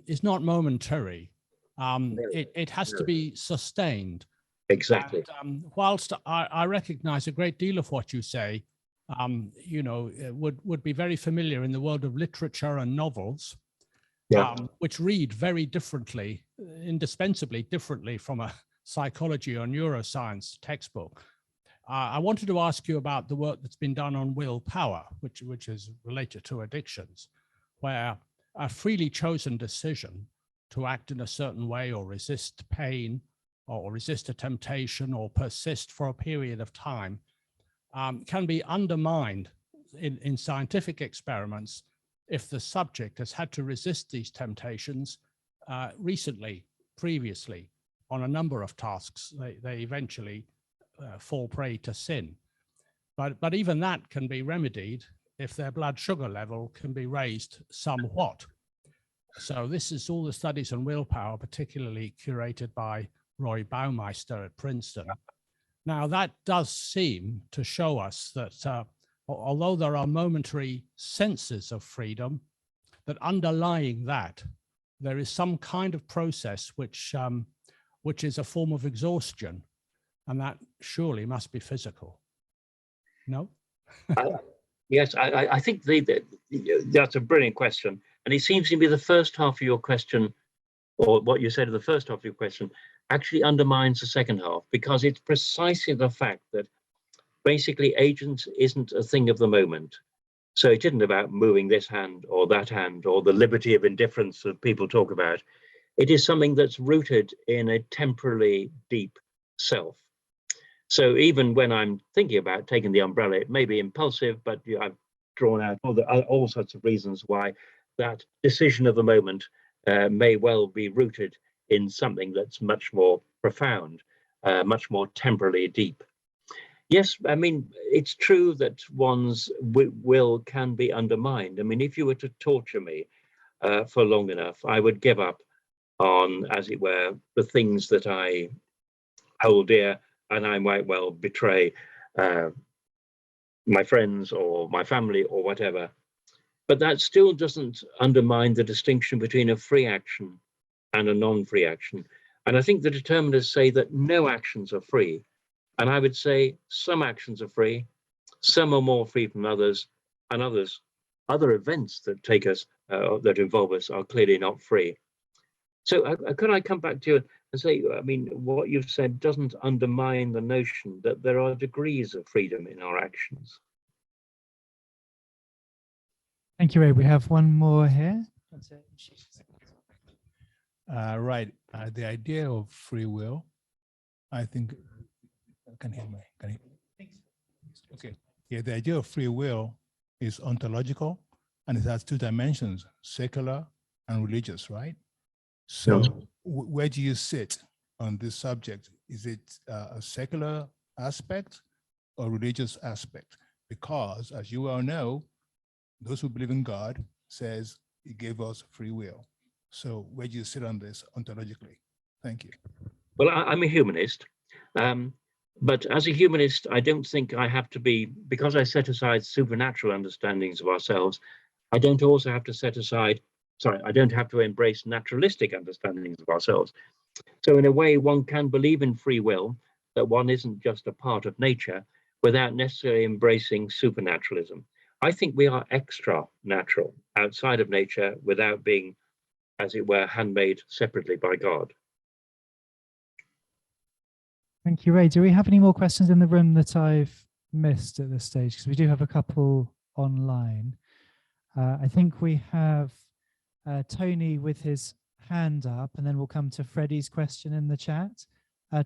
Speaker 4: is not momentary. It has to be sustained.
Speaker 2: Exactly.
Speaker 4: And, whilst I recognize a great deal of what you say, you know, would be very familiar in the world of literature and novels,
Speaker 2: Yeah.
Speaker 4: which read very differently, indispensably differently from a psychology or neuroscience textbook. I wanted to ask you about the work that's been done on willpower, which is related to addictions, where a freely chosen decision to act in a certain way or resist pain or resist a temptation or persist for a period of time can be undermined in scientific experiments if the subject has had to resist these temptations previously on a number of tasks. They eventually fall prey to sin. But even that can be remedied if their blood sugar level can be raised somewhat. So this is all the studies on willpower, particularly curated by Roy Baumeister at Princeton. Now that does seem to show us that although there are momentary senses of freedom, that underlying that, there is some kind of process which is a form of exhaustion, and that surely must be physical. No?
Speaker 2: Yes, I think that's a brilliant question. And it seems to me the first half of your question, or what you said in the first half of your question, actually undermines the second half, because it's precisely the fact that basically agents isn't a thing of the moment. So it isn't about moving this hand or that hand or the liberty of indifference that people talk about. It is something that's rooted in a temporally deep self. So even when I'm thinking about taking the umbrella, it may be impulsive, but I've drawn out all sorts of reasons why that decision of the moment may well be rooted in something that's much more profound, much more temporally deep. Yes, I mean, it's true that one's will can be undermined. I mean, if you were to torture me for long enough, I would give up on, as it were, the things that I hold dear, and I might well betray my friends or my family or whatever. But that still doesn't undermine the distinction between a free action and a non-free action. And I think the determinists say that no actions are free. And I would say some actions are free, some are more free from others, and other events that take us, that involve us, are clearly not free. So could I come back to you and say, I mean, what you've said doesn't undermine the notion that there are degrees of freedom in our actions.
Speaker 1: Thank you, Ray. We have one more here. That's it.
Speaker 5: Right. The idea of free will, I think, okay. Yeah, the idea of free will is ontological, and it has two dimensions, secular and religious, right? So where do you sit on this subject? Is it a secular aspect or religious aspect? Because, as you well know, those who believe in God says he gave us free will. So where do you sit on this ontologically? Thank you.
Speaker 2: Well, I'm a humanist. But as a humanist, I don't think I have to be, because I set aside supernatural understandings of ourselves, I don't also have to set aside, I don't have to embrace naturalistic understandings of ourselves. So in a way, one can believe in free will, that one isn't just a part of nature, without necessarily embracing supernaturalism. I think we are extra natural, outside of nature, without being, as it were, handmade separately by God.
Speaker 1: Thank you, Ray. Do we have any more questions in the room that I've missed at this stage? Because we do have a couple online. I think we have Tony with his hand up, and then we'll come to Freddie's question in the chat.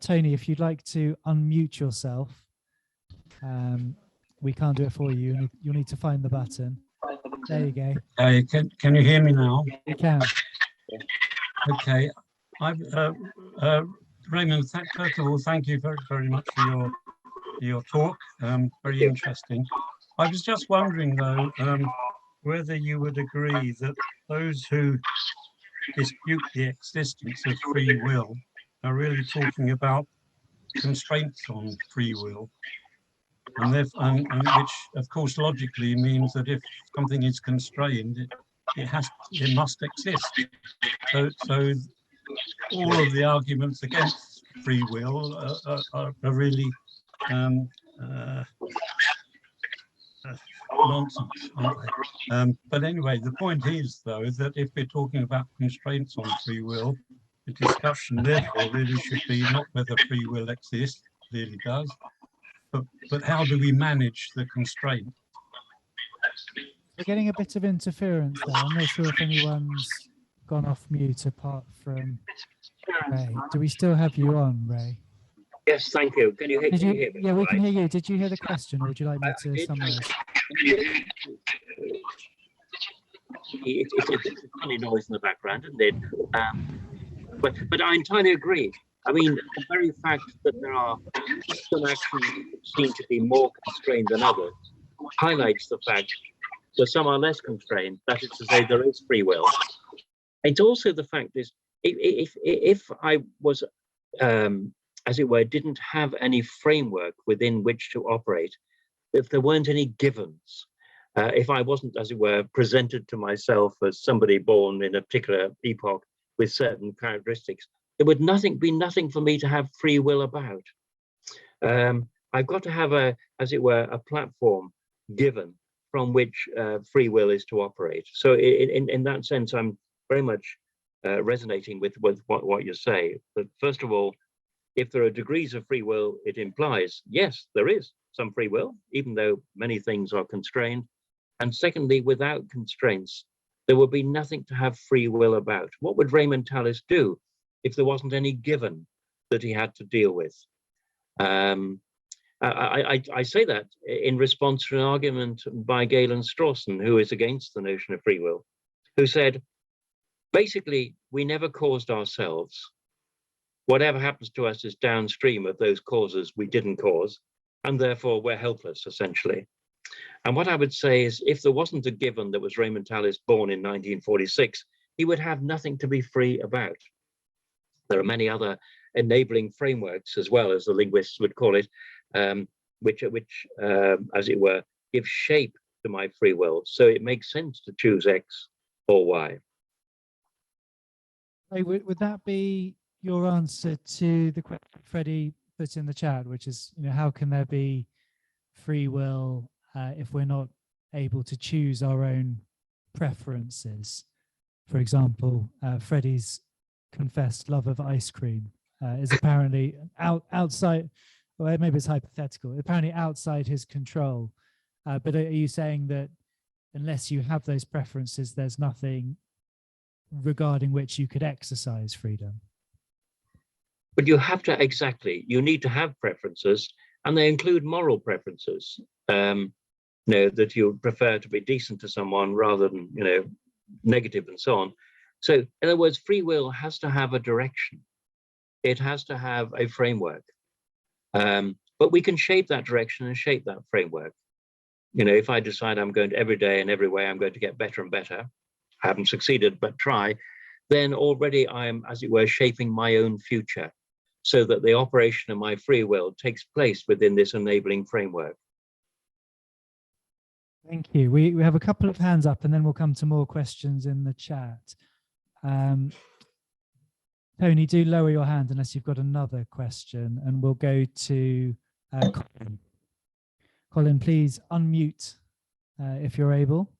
Speaker 1: Tony, if you'd like to unmute yourself, we can't do it for you. You'll need to find the button. There you go.
Speaker 6: Can you hear me now?
Speaker 1: We can.
Speaker 6: Okay. Raymond, first of all, thank you very, very much for your talk. Very interesting. I was just wondering, though, whether you would agree that those who dispute the existence of free will are really talking about constraints on free will, and which, of course, logically means that if something is constrained, it must exist. So all of the arguments against free will are really nonsense, aren't they? But anyway, the point is, though, that if we're talking about constraints on free will, the discussion therefore really should be not whether free will exists, clearly does, but how do we manage the constraint?
Speaker 1: We're getting a bit of interference there. I'm not sure if anyone's gone off mute apart from Ray. Do we still have you on, Ray?
Speaker 2: Yes, thank you. Can you hear me?
Speaker 1: Yeah, we can hear you. Did you hear the question, or would you like me to summarize?
Speaker 2: It's a funny noise in the background, isn't it? But I entirely agree. I mean, the very fact that there are some actions that seem to be more constrained than others highlights the fact that some are less constrained. That is to say, there is free will. It's also the fact is, if I was, as it were, didn't have any framework within which to operate, if there weren't any givens, if I wasn't, as it were, presented to myself as somebody born in a particular epoch with certain characteristics, there would be nothing for me to have free will about. I've got to have as it were, a platform given from which free will is to operate. So in that sense, I'm very much resonating with what you say. But first of all, if there are degrees of free will, it implies, yes, there is some free will, even though many things are constrained. And secondly, without constraints, there would be nothing to have free will about. What would Raymond Tallis do if there wasn't any given that he had to deal with? I say that in response to an argument by Galen Strawson, who is against the notion of free will, who said, basically, we never caused ourselves. Whatever happens to us is downstream of those causes we didn't cause, and therefore we're helpless, essentially. And what I would say is, if there wasn't a given that was Raymond Tallis born in 1946, he would have nothing to be free about. There are many other enabling frameworks, as well, as the linguists would call it, which as it were, give shape to my free will. So it makes sense to choose X or Y.
Speaker 1: Hey, would that be your answer to the question Freddie put in the chat, which is, how can there be free will if we're not able to choose our own preferences? For example, Freddie's confessed love of ice cream is apparently outside, well, maybe it's hypothetical, apparently outside his control. But are you saying that unless you have those preferences, there's nothing regarding which you could exercise freedom?
Speaker 2: But you have to, exactly, you need to have preferences, and they include moral preferences. That you prefer to be decent to someone rather than, negative and so on. So in other words, free will has to have a direction. It has to have a framework. But we can shape that direction and shape that framework. If I decide I'm going to every day and every way I'm going to get better and better, I haven't succeeded, but try, then already I'm, as it were, shaping my own future so that the operation of my free will takes place within this enabling framework.
Speaker 1: Thank you. We have a couple of hands up, and then we'll come to more questions in the chat. Tony, do lower your hand unless you've got another question, and we'll go to Colin. Colin, please unmute if you're able.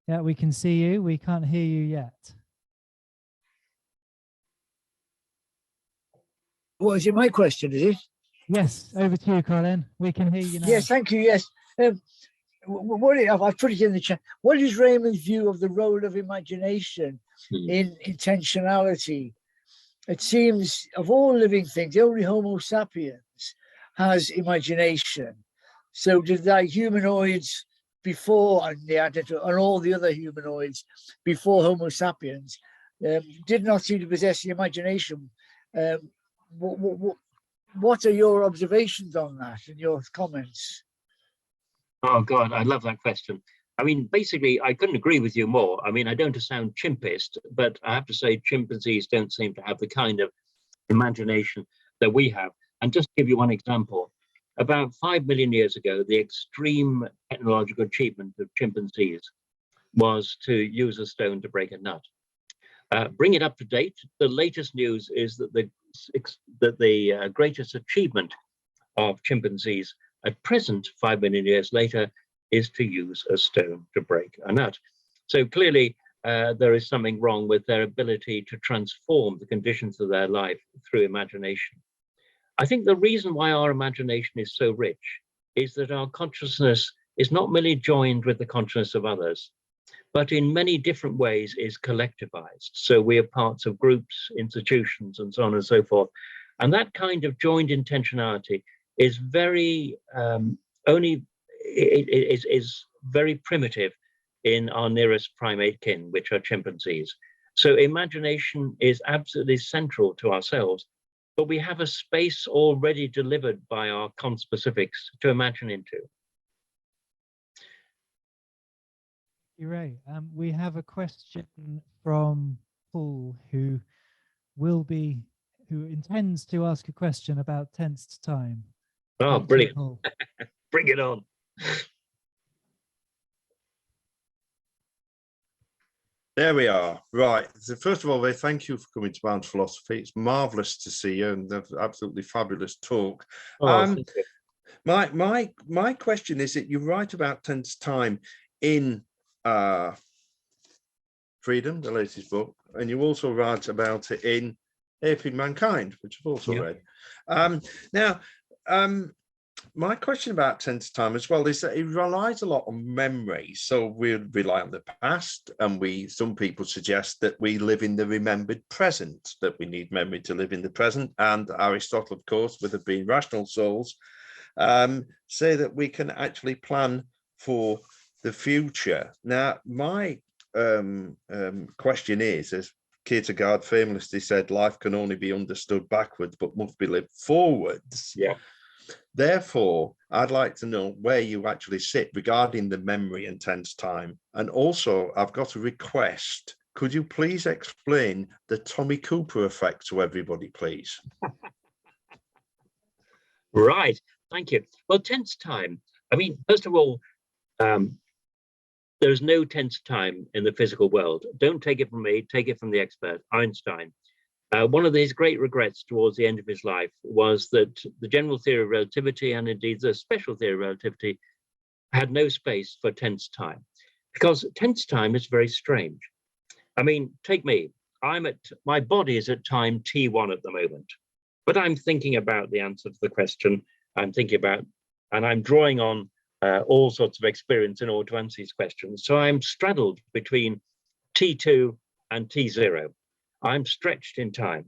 Speaker 1: Yeah, we can see you. We can't hear you yet.
Speaker 7: What is it? My question, is it?
Speaker 1: Yes, over to you, Colin. We can hear you now.
Speaker 7: Yes, thank you. Yes. I've put it in the chat. What is Raymond's view of the role of imagination in intentionality? It seems of all living things, only Homo sapiens has imagination. So did the humanoids before Neanderthal and all the other humanoids before Homo sapiens did not seem to possess the imagination? What are your observations on that and your comments?
Speaker 2: Oh God, I love that question. I mean, basically, I couldn't agree with you more. I mean, I don't sound chimpist, but I have to say chimpanzees don't seem to have the kind of imagination that we have. And just to give you one example, about 5 million years ago, the extreme technological achievement of chimpanzees was to use a stone to break a nut. Bring it up to date. The latest news is that the greatest achievement of chimpanzees at present, 5 million years later, is to use a stone to break a nut. So clearly, there is something wrong with their ability to transform the conditions of their life through imagination. I think the reason why our imagination is so rich is that our consciousness is not merely joined with the consciousness of others, but in many different ways is collectivized. So we are parts of groups, institutions, and so on and so forth. And that kind of joined intentionality is very is very primitive in our nearest primate kin, which are chimpanzees. So imagination is absolutely central to ourselves, but we have a space already delivered by our conspecifics to imagine into.
Speaker 1: You're right. We have a question from Paul, who intends to ask a question about tensed time.
Speaker 2: Oh,
Speaker 1: Thank
Speaker 2: brilliant.
Speaker 1: you,
Speaker 2: Bring it on.
Speaker 8: There we are. Right. So first of all, thank you for coming to Bound Philosophy. It's marvelous to see you and absolutely fabulous talk.
Speaker 2: Oh, thank you.
Speaker 8: My question is that you write about tense time in Freedom, the latest book, and you also write about it in Aping Mankind, which I've also read. Now, my question about tense time as well is that it relies a lot on memory. So we rely on the past, and some people suggest that we live in the remembered present, that we need memory to live in the present. And Aristotle, of course, with it being rational souls, say that we can actually plan for the future. Now, my question is, as Kierkegaard famously said, life can only be understood backwards, but must be lived forwards.
Speaker 2: Yeah.
Speaker 8: Therefore, I'd like to know where you actually sit regarding the memory and tense time. And also, I've got a request. Could you please explain the Tommy Cooper effect to everybody, please?
Speaker 2: Right. Thank you. Well, tense time. I mean, first of all, there's no tense time in the physical world. Don't take it from me, take it from the expert, Einstein. One of his great regrets towards the end of his life was that the general theory of relativity, and indeed the special theory of relativity, had no space for tense time, because tense time is very strange. I mean, take me. My body is at time T1 at the moment, but I'm thinking about the answer to the question. I'm thinking about, and I'm drawing on all sorts of experience in order to answer these questions. So I'm straddled between T2 and T0. I'm stretched in time.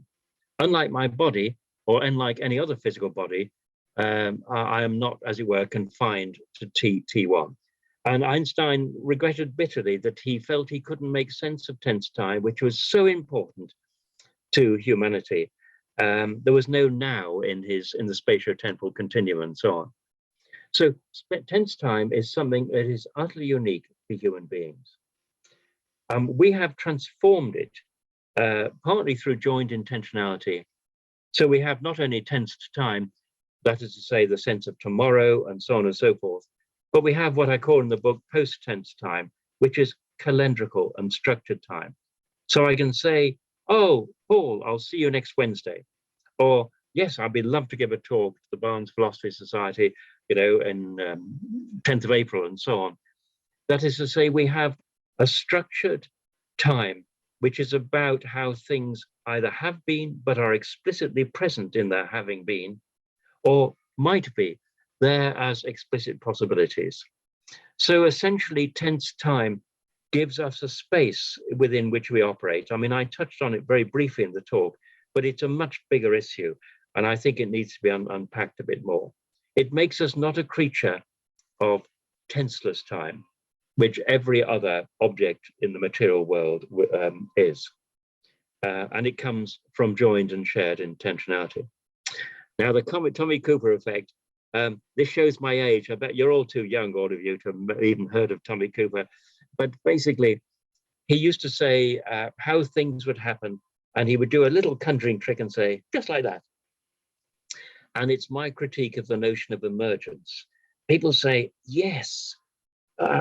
Speaker 2: Unlike my body, or unlike any other physical body, I am not, as it were, confined to T1. And Einstein regretted bitterly that he felt he couldn't make sense of tense time, which was so important to humanity. There was no now in the spatio-temporal continuum and so on. So tense time is something that is utterly unique to human beings. We have transformed it partly through joined intentionality. So we have not only tensed time, that is to say the sense of tomorrow and so on and so forth, but we have what I call in the book post-tense time, which is calendrical and structured time. So I can say, oh, Paul, I'll see you next Wednesday. Or, yes, I'd be love to give a talk to the Barnes Philosophy Society, you know, in 10th of April and so on. That is to say, we have a structured time, which is about how things either have been, but are explicitly present in their having been, or might be there as explicit possibilities. So essentially, tense time gives us a space within which we operate. I mean, I touched on it very briefly in the talk, but it's a much bigger issue, and I think it needs to be unpacked a bit more. It makes us not a creature of tenseless time, which every other object in the material world is. And it comes from joined and shared intentionality. Now, the Tommy Cooper effect, this shows my age. I bet you're all too young, all of you, to have even heard of Tommy Cooper. But basically, he used to say how things would happen, and he would do a little conjuring trick and say, just like that. And it's my critique of the notion of emergence. People say, yes,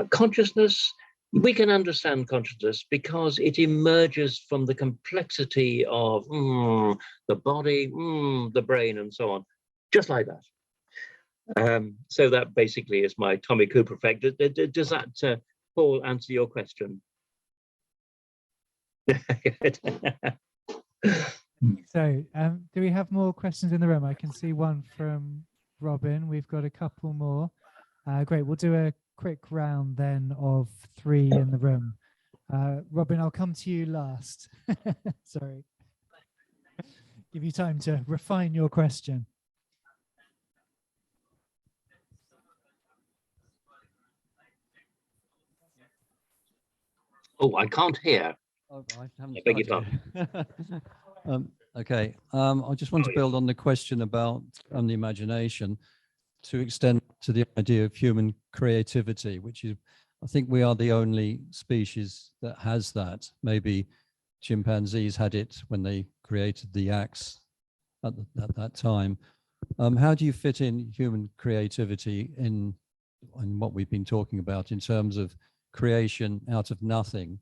Speaker 2: consciousness, we can understand consciousness because it emerges from the complexity of the body, the brain, and so on, just like that. So that basically is my Tommy Cooper effect. Does that, Paul, answer your question?
Speaker 1: So, do we have more questions in the room? I can see one from Robin. We've got a couple more. Great. We'll do a quick round then of 3 in the room. Robin, I'll come to you last. Sorry. Give you time to refine your question.
Speaker 2: Oh, I can't hear.
Speaker 9: Oh, I
Speaker 2: beg your pardon.
Speaker 9: Okay, I just want to build on the question about the imagination to extend to the idea of human creativity, which is, I think we are the only species that has that. Maybe chimpanzees had it when they created the axe at that time. How do you fit in human creativity in what we've been talking about in terms of creation out of nothing?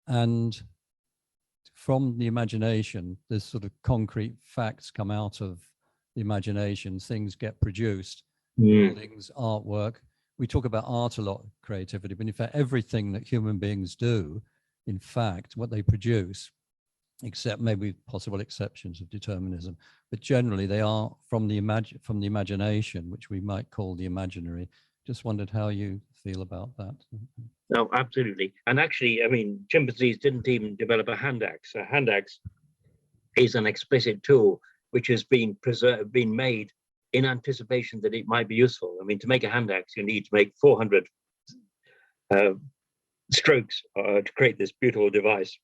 Speaker 9: And from the imagination, there's sort of concrete facts come out of the imagination, things get produced. buildings, artwork. We talk about art a lot, creativity, but in fact, everything that human beings do, in fact, what they produce, except maybe possible exceptions of determinism, but generally they are from the imagination, which we might call the imaginary. Just wondered how you feel about that.
Speaker 2: No, absolutely. And actually, I mean, chimpanzees didn't even develop a hand axe. A hand axe is an explicit tool which has been made in anticipation that it might be useful. I mean, to make a hand axe, you need to make 400 strokes to create this beautiful device.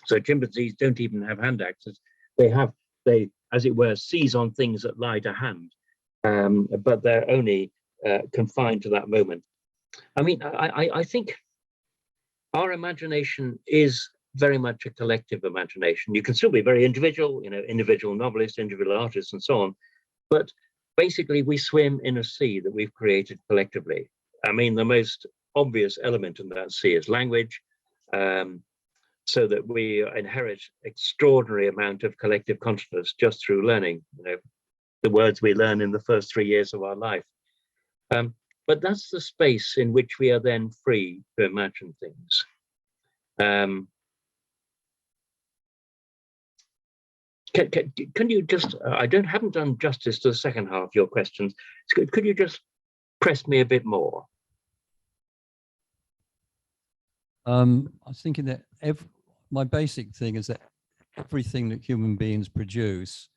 Speaker 2: So chimpanzees don't even have hand axes. They, as it were, seize on things that lie to hand, but they're only confined to that moment. I mean, I think our imagination is very much a collective imagination. You can still be very individual, you know, individual novelists, individual artists, and so on. But basically, we swim in a sea that we've created collectively. I mean, the most obvious element in that sea is language, so that we inherit extraordinary amount of collective consciousness just through learning, you know, the words we learn in the first 3 years of our life. But that's the space in which we are then free to imagine things. Can you just, I haven't done justice to the second half of your questions. Could you just press me a bit more?
Speaker 9: I was thinking that my basic thing is that everything that human beings produce,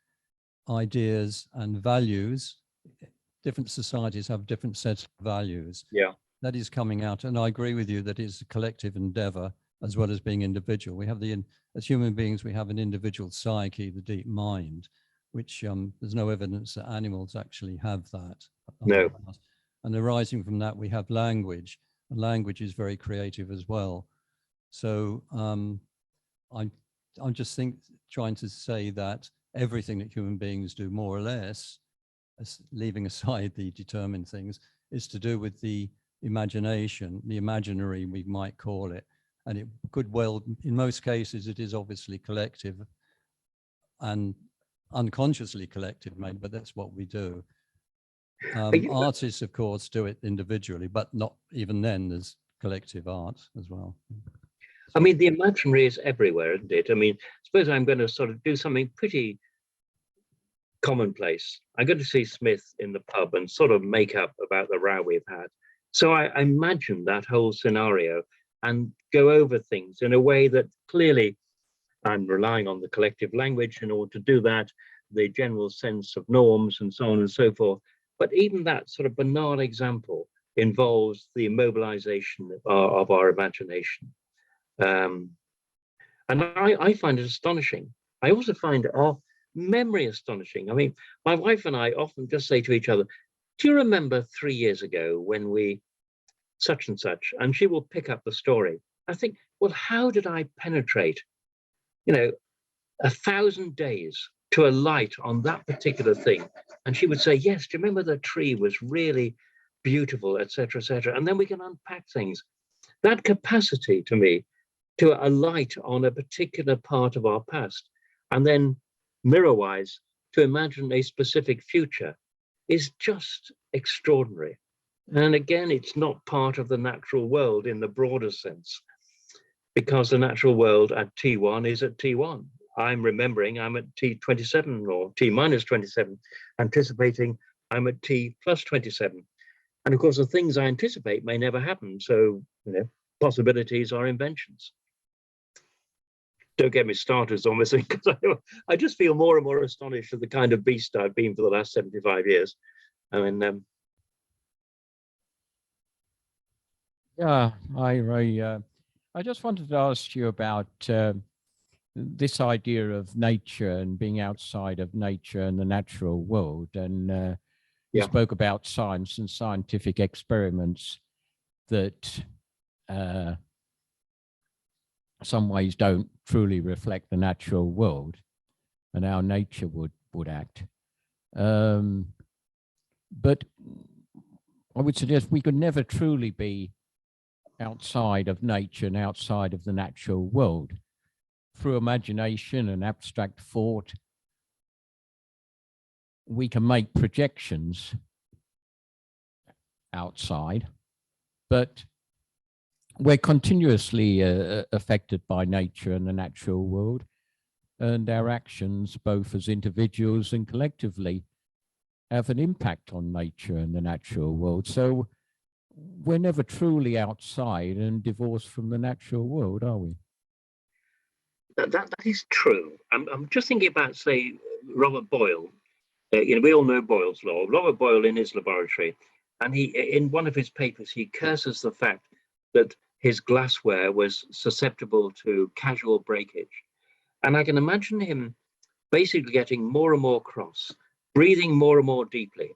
Speaker 9: ideas and values, different societies have different sets of values.
Speaker 2: Yeah.
Speaker 9: That is coming out. And I agree with you that it's a collective endeavor as well as being individual. We have as human beings, we have an individual psyche, the deep mind, which there's no evidence that animals actually have that.
Speaker 2: No.
Speaker 9: And arising from that, we have language. And language is very creative as well. So I'm just trying to say that everything that human beings do, more or less, leaving aside the determined things, is to do with the imagination, the imaginary, we might call it. And it could well, in most cases, it is obviously collective and unconsciously collective, maybe, but that's what we do. Artists, of course, do it individually, but not even then, there's collective art as well.
Speaker 2: I mean, the imaginary is everywhere, isn't it? I mean, suppose I'm going to sort of do something pretty commonplace. I'm going to see Smith in the pub and sort of make up about the row we've had. So I imagine that whole scenario and go over things in a way that clearly I'm relying on the collective language in order to do that, the general sense of norms and so on and so forth. But even that sort of banal example involves the immobilization of our imagination. And I find it astonishing. I also find our memory astonishing. I mean, my wife and I often just say to each other, do you remember 3 years ago when we such and such? And she will pick up the story. I think, well, how did I penetrate, 1,000 days to a light on that particular thing? And she would say, yes, do you remember the tree was really beautiful, etc., etc. And then we can unpack things. That capacity to me to alight on a particular part of our past and then mirror-wise to imagine a specific future is just extraordinary. And again, it's not part of the natural world in the broader sense, because the natural world at T1 is at T1. I'm remembering I'm at T27 or T minus 27, anticipating I'm at T plus 27. And of course, the things I anticipate may never happen. So, possibilities are inventions. Don't get me started on this thing, because I just feel more and more astonished at the kind of beast I've been for the last 75 years. I mean,
Speaker 10: yeah, hi, Ray. I just wanted to ask you about this idea of nature and being outside of nature and the natural world. And you spoke about science and scientific experiments that some ways don't truly reflect the natural world and how nature would act. But I would suggest we could never truly be outside of nature and outside of the natural world. Through imagination and abstract thought, we can make projections outside, but we're continuously affected by nature and the natural world, and our actions, both as individuals and collectively, have an impact on nature and the natural world. So we're never truly outside and divorced from the natural world, are we?
Speaker 2: That is true. I'm just thinking about, say, Robert Boyle. We all know Boyle's law. Robert Boyle in his laboratory, and in one of his papers, he curses the fact that his glassware was susceptible to casual breakage. And I can imagine him basically getting more and more cross, breathing more and more deeply.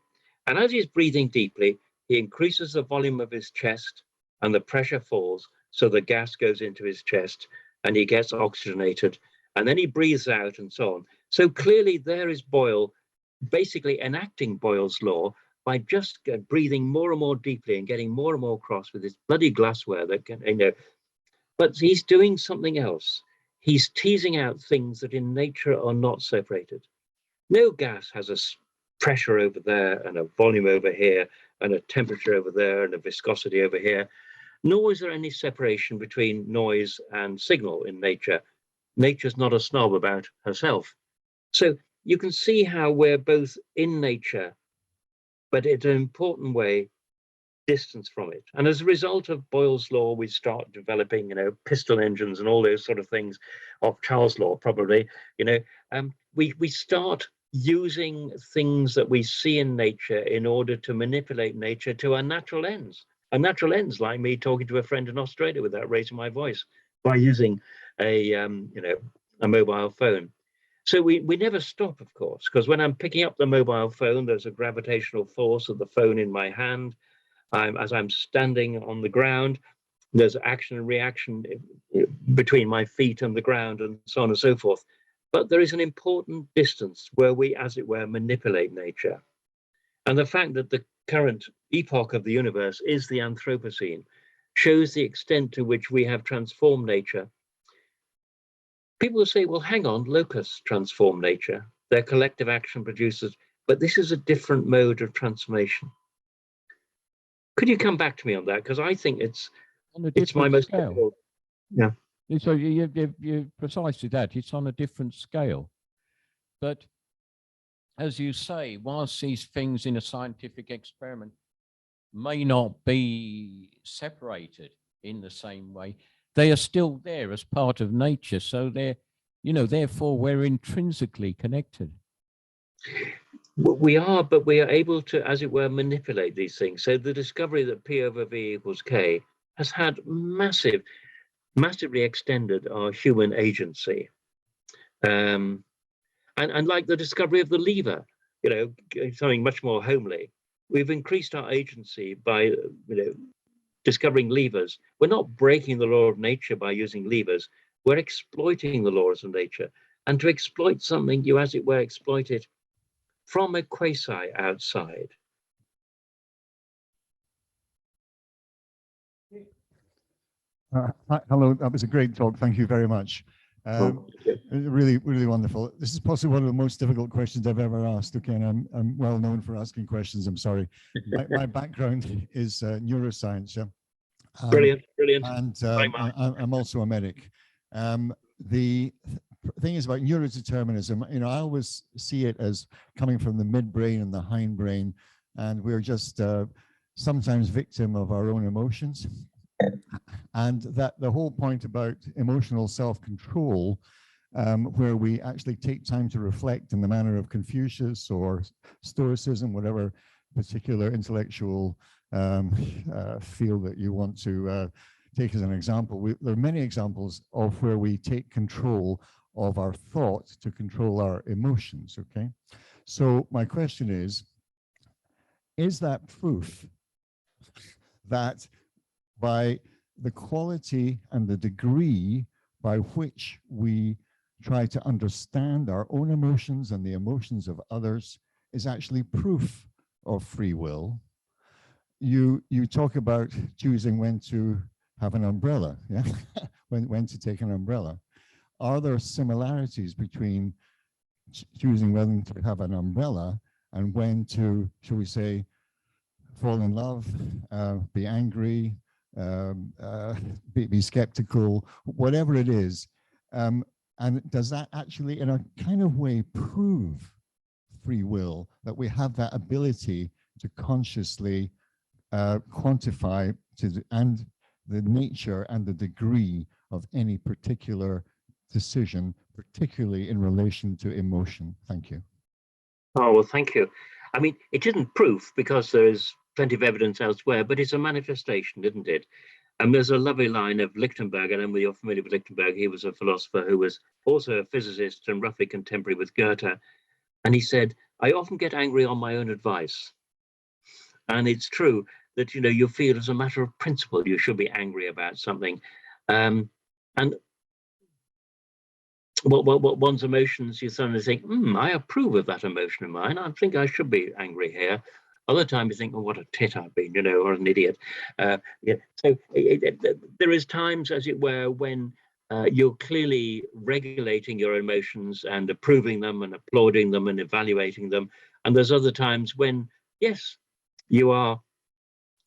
Speaker 2: And as he's breathing deeply, he increases the volume of his chest and the pressure falls, so the gas goes into his chest and he gets oxygenated, and then he breathes out and so on. So clearly there is Boyle basically enacting Boyle's law by just breathing more and more deeply and getting more and more cross with this bloody glassware that can, but he's doing something else. He's teasing out things that in nature are not separated. No gas has a pressure over there and a volume over here and a temperature over there and a viscosity over here. Nor is there any separation between noise and signal in nature. Nature's not a snob about herself. So you can see how we're both in nature, but in an important way, distance from it. And as a result of Boyle's law, we start developing, piston engines and all those sort of things, of Charles' law, probably, we start using things that we see in nature in order to manipulate nature to our natural ends. A natural ends, like me talking to a friend in Australia without raising my voice, by using a mobile phone. So we never stop, of course, because when I'm picking up the mobile phone, there's a gravitational force of the phone in my hand. As I'm standing on the ground, there's action and reaction between my feet and the ground, and so on and so forth. But there is an important distance where we, as it were, manipulate nature. And the fact that the current epoch of the universe is the Anthropocene shows the extent to which we have transformed nature. People will say, well, hang on, locusts transform nature. Their collective action produces, but this is a different mode of transformation. Could you come back to me on that? Because I think it's my most difficult. Yeah.
Speaker 10: So you're precisely that. It's on a different scale. But as you say, whilst these things in a scientific experiment may not be separated in the same way, they are still there as part of nature. So they're, therefore we're intrinsically connected.
Speaker 2: We are, but we are able to, as it were, manipulate these things. So the discovery that P over V equals K has had massively extended our human agency. And like the discovery of the lever, something much more homely, we've increased our agency by, discovering levers. We're not breaking the law of nature by using levers. We're exploiting the laws of nature. And to exploit something, you, as it were, exploit it from a quasi outside.
Speaker 11: Hello, that was a great talk. Thank you very much. Really, really wonderful. This is possibly one of the most difficult questions I've ever asked. Okay, and I'm well known for asking questions. I'm sorry. My background is neuroscience. Yeah.
Speaker 2: Brilliant.
Speaker 11: And I'm also a medic. The thing is about neurodeterminism, I always see it as coming from the midbrain and the hindbrain, and we're just sometimes victim of our own emotions. And that the whole point about emotional self-control, where we actually take time to reflect in the manner of Confucius or Stoicism, whatever particular intellectual field that you want to take as an example. There are many examples of where we take control of our thought to control our emotions, okay? So my question is that proof that by the quality and the degree by which we try to understand our own emotions and the emotions of others is actually proof of free will? You talk about choosing when to have an umbrella, yeah? when to take an umbrella. Are there similarities between choosing whether to have an umbrella and when to, shall we say, fall in love, be angry, be skeptical, whatever it is. And does that actually, in a kind of way, prove free will, that we have that ability to consciously quantify and the nature and the degree of any particular decision, particularly in relation to emotion? Thank you.
Speaker 2: Oh, well, thank you. I mean, it isn't proof because there is plenty of evidence elsewhere, but it's a manifestation, isn't it? And there's a lovely line of Lichtenberg, and I know you're familiar with Lichtenberg. He was a philosopher who was also a physicist and roughly contemporary with Goethe. And he said, I often get angry on my own advice. And it's true that, you know, you feel as a matter of principle, you should be angry about something. And what one's emotions, you suddenly think, I approve of that emotion of mine. I think I should be angry here. Other times you think, oh, what a tit I've been, you know, or an idiot. Yeah. So there is times, as it were, when you're clearly regulating your emotions and approving them and applauding them and evaluating them. And there's other times when, yes, you are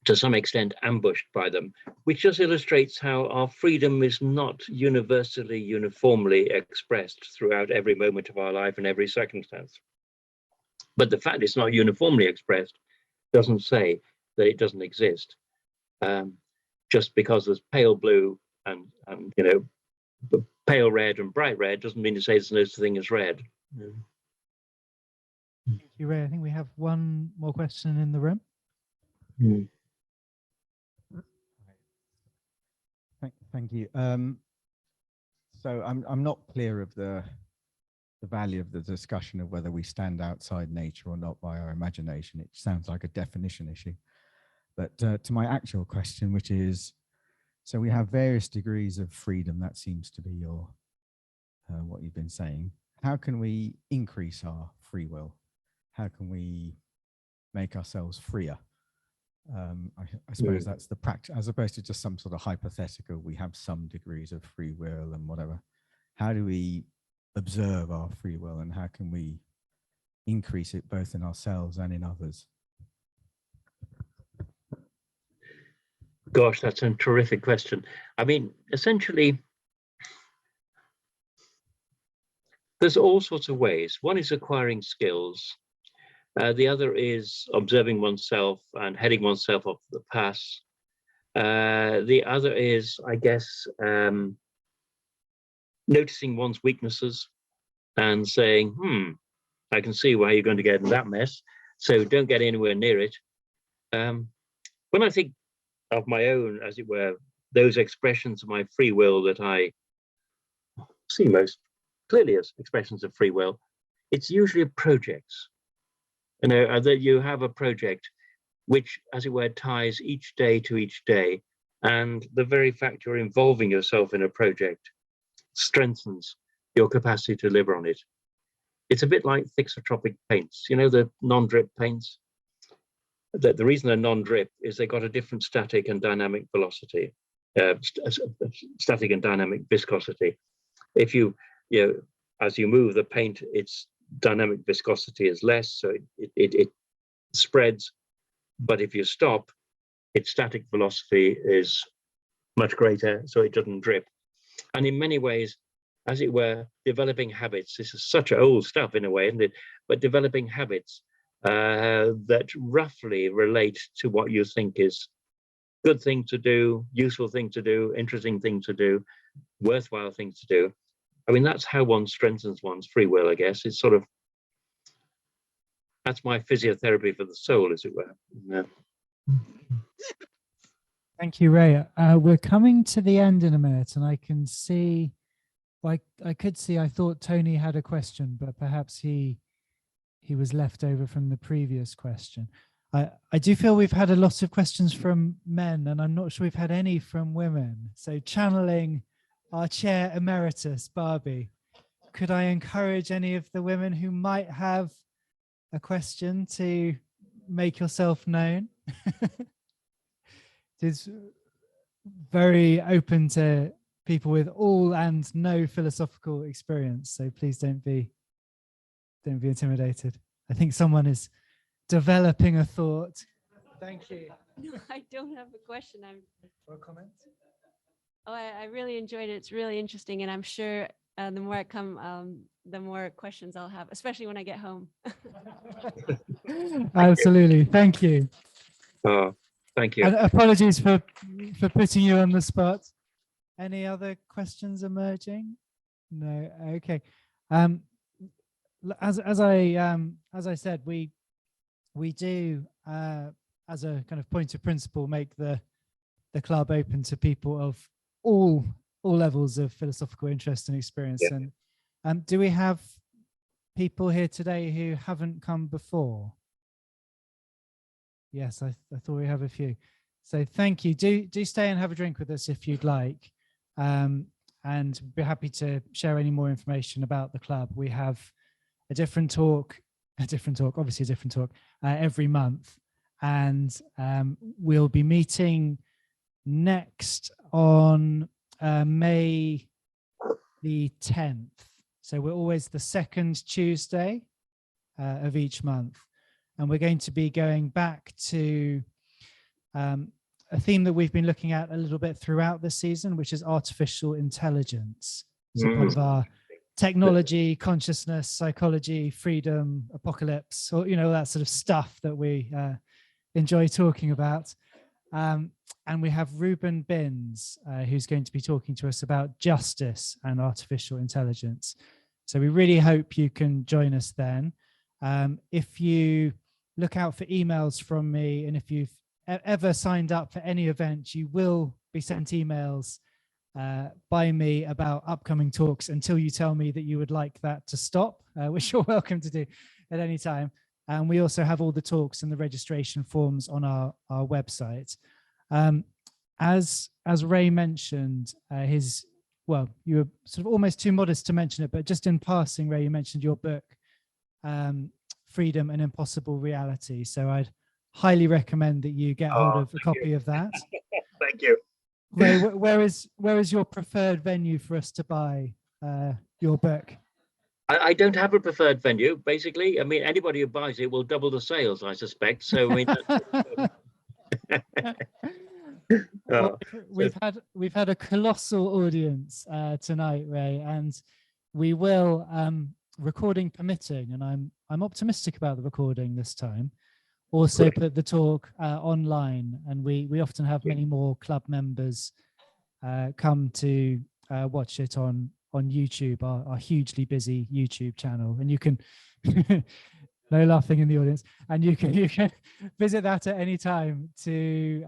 Speaker 2: to some extent ambushed by them, which just illustrates how our freedom is not uniformly expressed throughout every moment of our life and every circumstance. But the fact it's not uniformly expressed doesn't say that it doesn't exist. Just because there's pale blue and you know, pale red and bright red doesn't mean to say there's no such thing as red.
Speaker 1: Thank you, Ray. I think we have one more question in the room.
Speaker 12: Thank you. So I'm not clear of the value of the discussion of whether we stand outside nature or not by our imagination. It sounds like a definition issue. But to my actual question, which is, so we have various degrees of freedom. That seems to be your what you've been saying. How can we increase our free will? How can we make ourselves freer? I suppose that's the practice, as opposed to just some sort of hypothetical, we have some degrees of free will and whatever. How do we observe our free will, and how can we increase it both in ourselves and in others?
Speaker 2: Gosh, that's a terrific question. I mean, essentially, there's all sorts of ways. One is acquiring skills. The other is observing oneself and heading oneself off the path. The other is, I guess, noticing one's weaknesses and saying, I can see why you're going to get in that mess, so don't get anywhere near it. When I think of my own, as it were, those expressions of my free will that I see most clearly as expressions of free will, it's usually projects. You know, that you have a project which, as it were, ties each day to each day, and the very fact you're involving yourself in a project strengthens your capacity to deliver on it. It's a bit like thixotropic paints, you know, the non-drip paints. The reason they're non-drip is they've got a different static and dynamic velocity, static and dynamic viscosity. If you know, as you move the paint, its dynamic viscosity is less, so it spreads. But if you stop, its static velocity is much greater, so it doesn't drip. And in many ways, as it were, developing habits, this is such old stuff in a way, isn't it? But developing habits that roughly relate to what you think is good thing to do, useful thing to do, interesting thing to do, worthwhile thing to do. I mean, that's how one strengthens one's free will, I guess. It's sort of, that's my physiotherapy for the soul, as it were. Yeah.
Speaker 1: Thank you, Ray. We're coming to the end in a minute, and I can see, I could see, I thought Tony had a question, but perhaps he was left over from the previous question. I do feel we've had a lot of questions from men, and I'm not sure we've had any from women. So channeling our chair emeritus, Barbie, could I encourage any of the women who might have a question to make yourself known? It's very open to people with all and no philosophical experience, so please don't be intimidated. I think someone is developing a thought. Thank you.
Speaker 13: No, I don't have a question.
Speaker 1: For a comment?
Speaker 13: Oh, I really enjoyed it. It's really interesting, and I'm sure the more I come, the more questions I'll have, especially when I get home.
Speaker 1: Absolutely. Thank you.
Speaker 2: Oh, thank you.
Speaker 1: And apologies for putting you on the spot. Any other questions emerging? No. Okay. As I said, we do as a kind of point of principle make the club open to people of all levels of philosophical interest and experience.
Speaker 2: Yeah.
Speaker 1: And do we have people here today who haven't come before? Yes, I thought we have a few. So thank you. Do stay and have a drink with us if you'd like. And be happy to share any more information about the club. We have a different talk, obviously a different talk every month. And we'll be meeting next on May the 10th. So we're always the second Tuesday of each month. And we're going to be going back to a theme that we've been looking at a little bit throughout the season, which is artificial intelligence. So part of our technology, consciousness, psychology, freedom, apocalypse, or, you know, that sort of stuff that we enjoy talking about. And we have Ruben Binns, who's going to be talking to us about justice and artificial intelligence. So we really hope you can join us then. If you look out for emails from me, and if you've ever signed up for any event, you will be sent emails by me about upcoming talks until you tell me that you would like that to stop, which you're welcome to do at any time. And we also have all the talks and the registration forms on our website. As Ray mentioned, well, you were sort of almost too modest to mention it, but just in passing, Ray, you mentioned your book, Freedom and Impossible Reality. So I'd highly recommend that you get hold of a copy of that.
Speaker 2: Thank you.
Speaker 1: Ray, where is your preferred venue for us to buy your book?
Speaker 2: I don't have a preferred venue, basically. I mean, anybody who buys it will double the sales, I suspect. So, I mean,
Speaker 1: well, we've had a colossal audience tonight, Ray, and we will, recording permitting, and I'm optimistic about the recording this time, also put the talk online, and we often have many more club members come to watch it on YouTube, our hugely busy YouTube channel, and you can no laughing in the audience, and you can visit that at any time to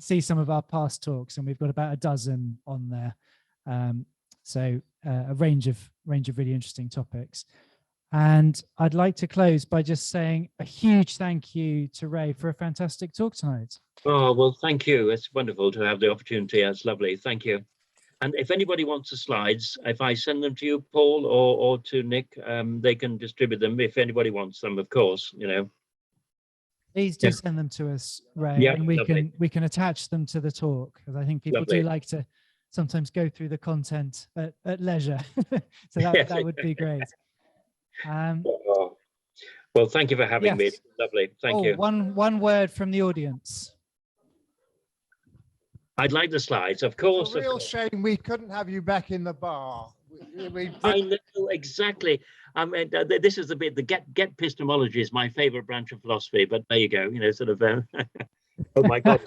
Speaker 1: see some of our past talks, and we've got about a dozen on there. So a range of really interesting topics. And I'd like to close by just saying a huge thank you to Ray for a fantastic talk tonight.
Speaker 2: oh, well, thank you. It's wonderful to have the opportunity. That's lovely. Thank you. And if anybody wants the slides, if I send them to you, Paul, or to Nick, they can distribute them if anybody wants them, of course, you know.
Speaker 1: Please do send them to us, Ray, and we can attach them to the talk, because I think people do like to sometimes go through the content at leisure. So that would be great.
Speaker 2: Well, thank you for having me. It's lovely. Thank you.
Speaker 1: One word from the audience.
Speaker 2: I'd like the slides, of course.
Speaker 3: It's a real shame we couldn't have you back in the bar.
Speaker 2: I know, exactly. I mean, this is the bit, the get epistemology is my favorite branch of philosophy, but there you go, you know, sort of, oh my God.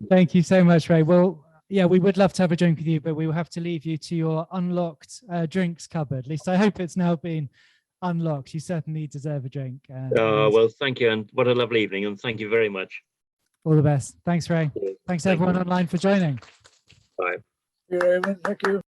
Speaker 1: Thank you so much, Ray. Well, yeah, we would love to have a drink with you, but we will have to leave you to your unlocked drinks cupboard. At least I hope it's now been unlocked. You certainly deserve a drink.
Speaker 2: Well, thank you, and what a lovely evening, and thank you very much.
Speaker 1: All the best. Thanks, Ray. Thanks everyone online for joining.
Speaker 2: Bye.
Speaker 7: Thank you, Raymond. Thank you.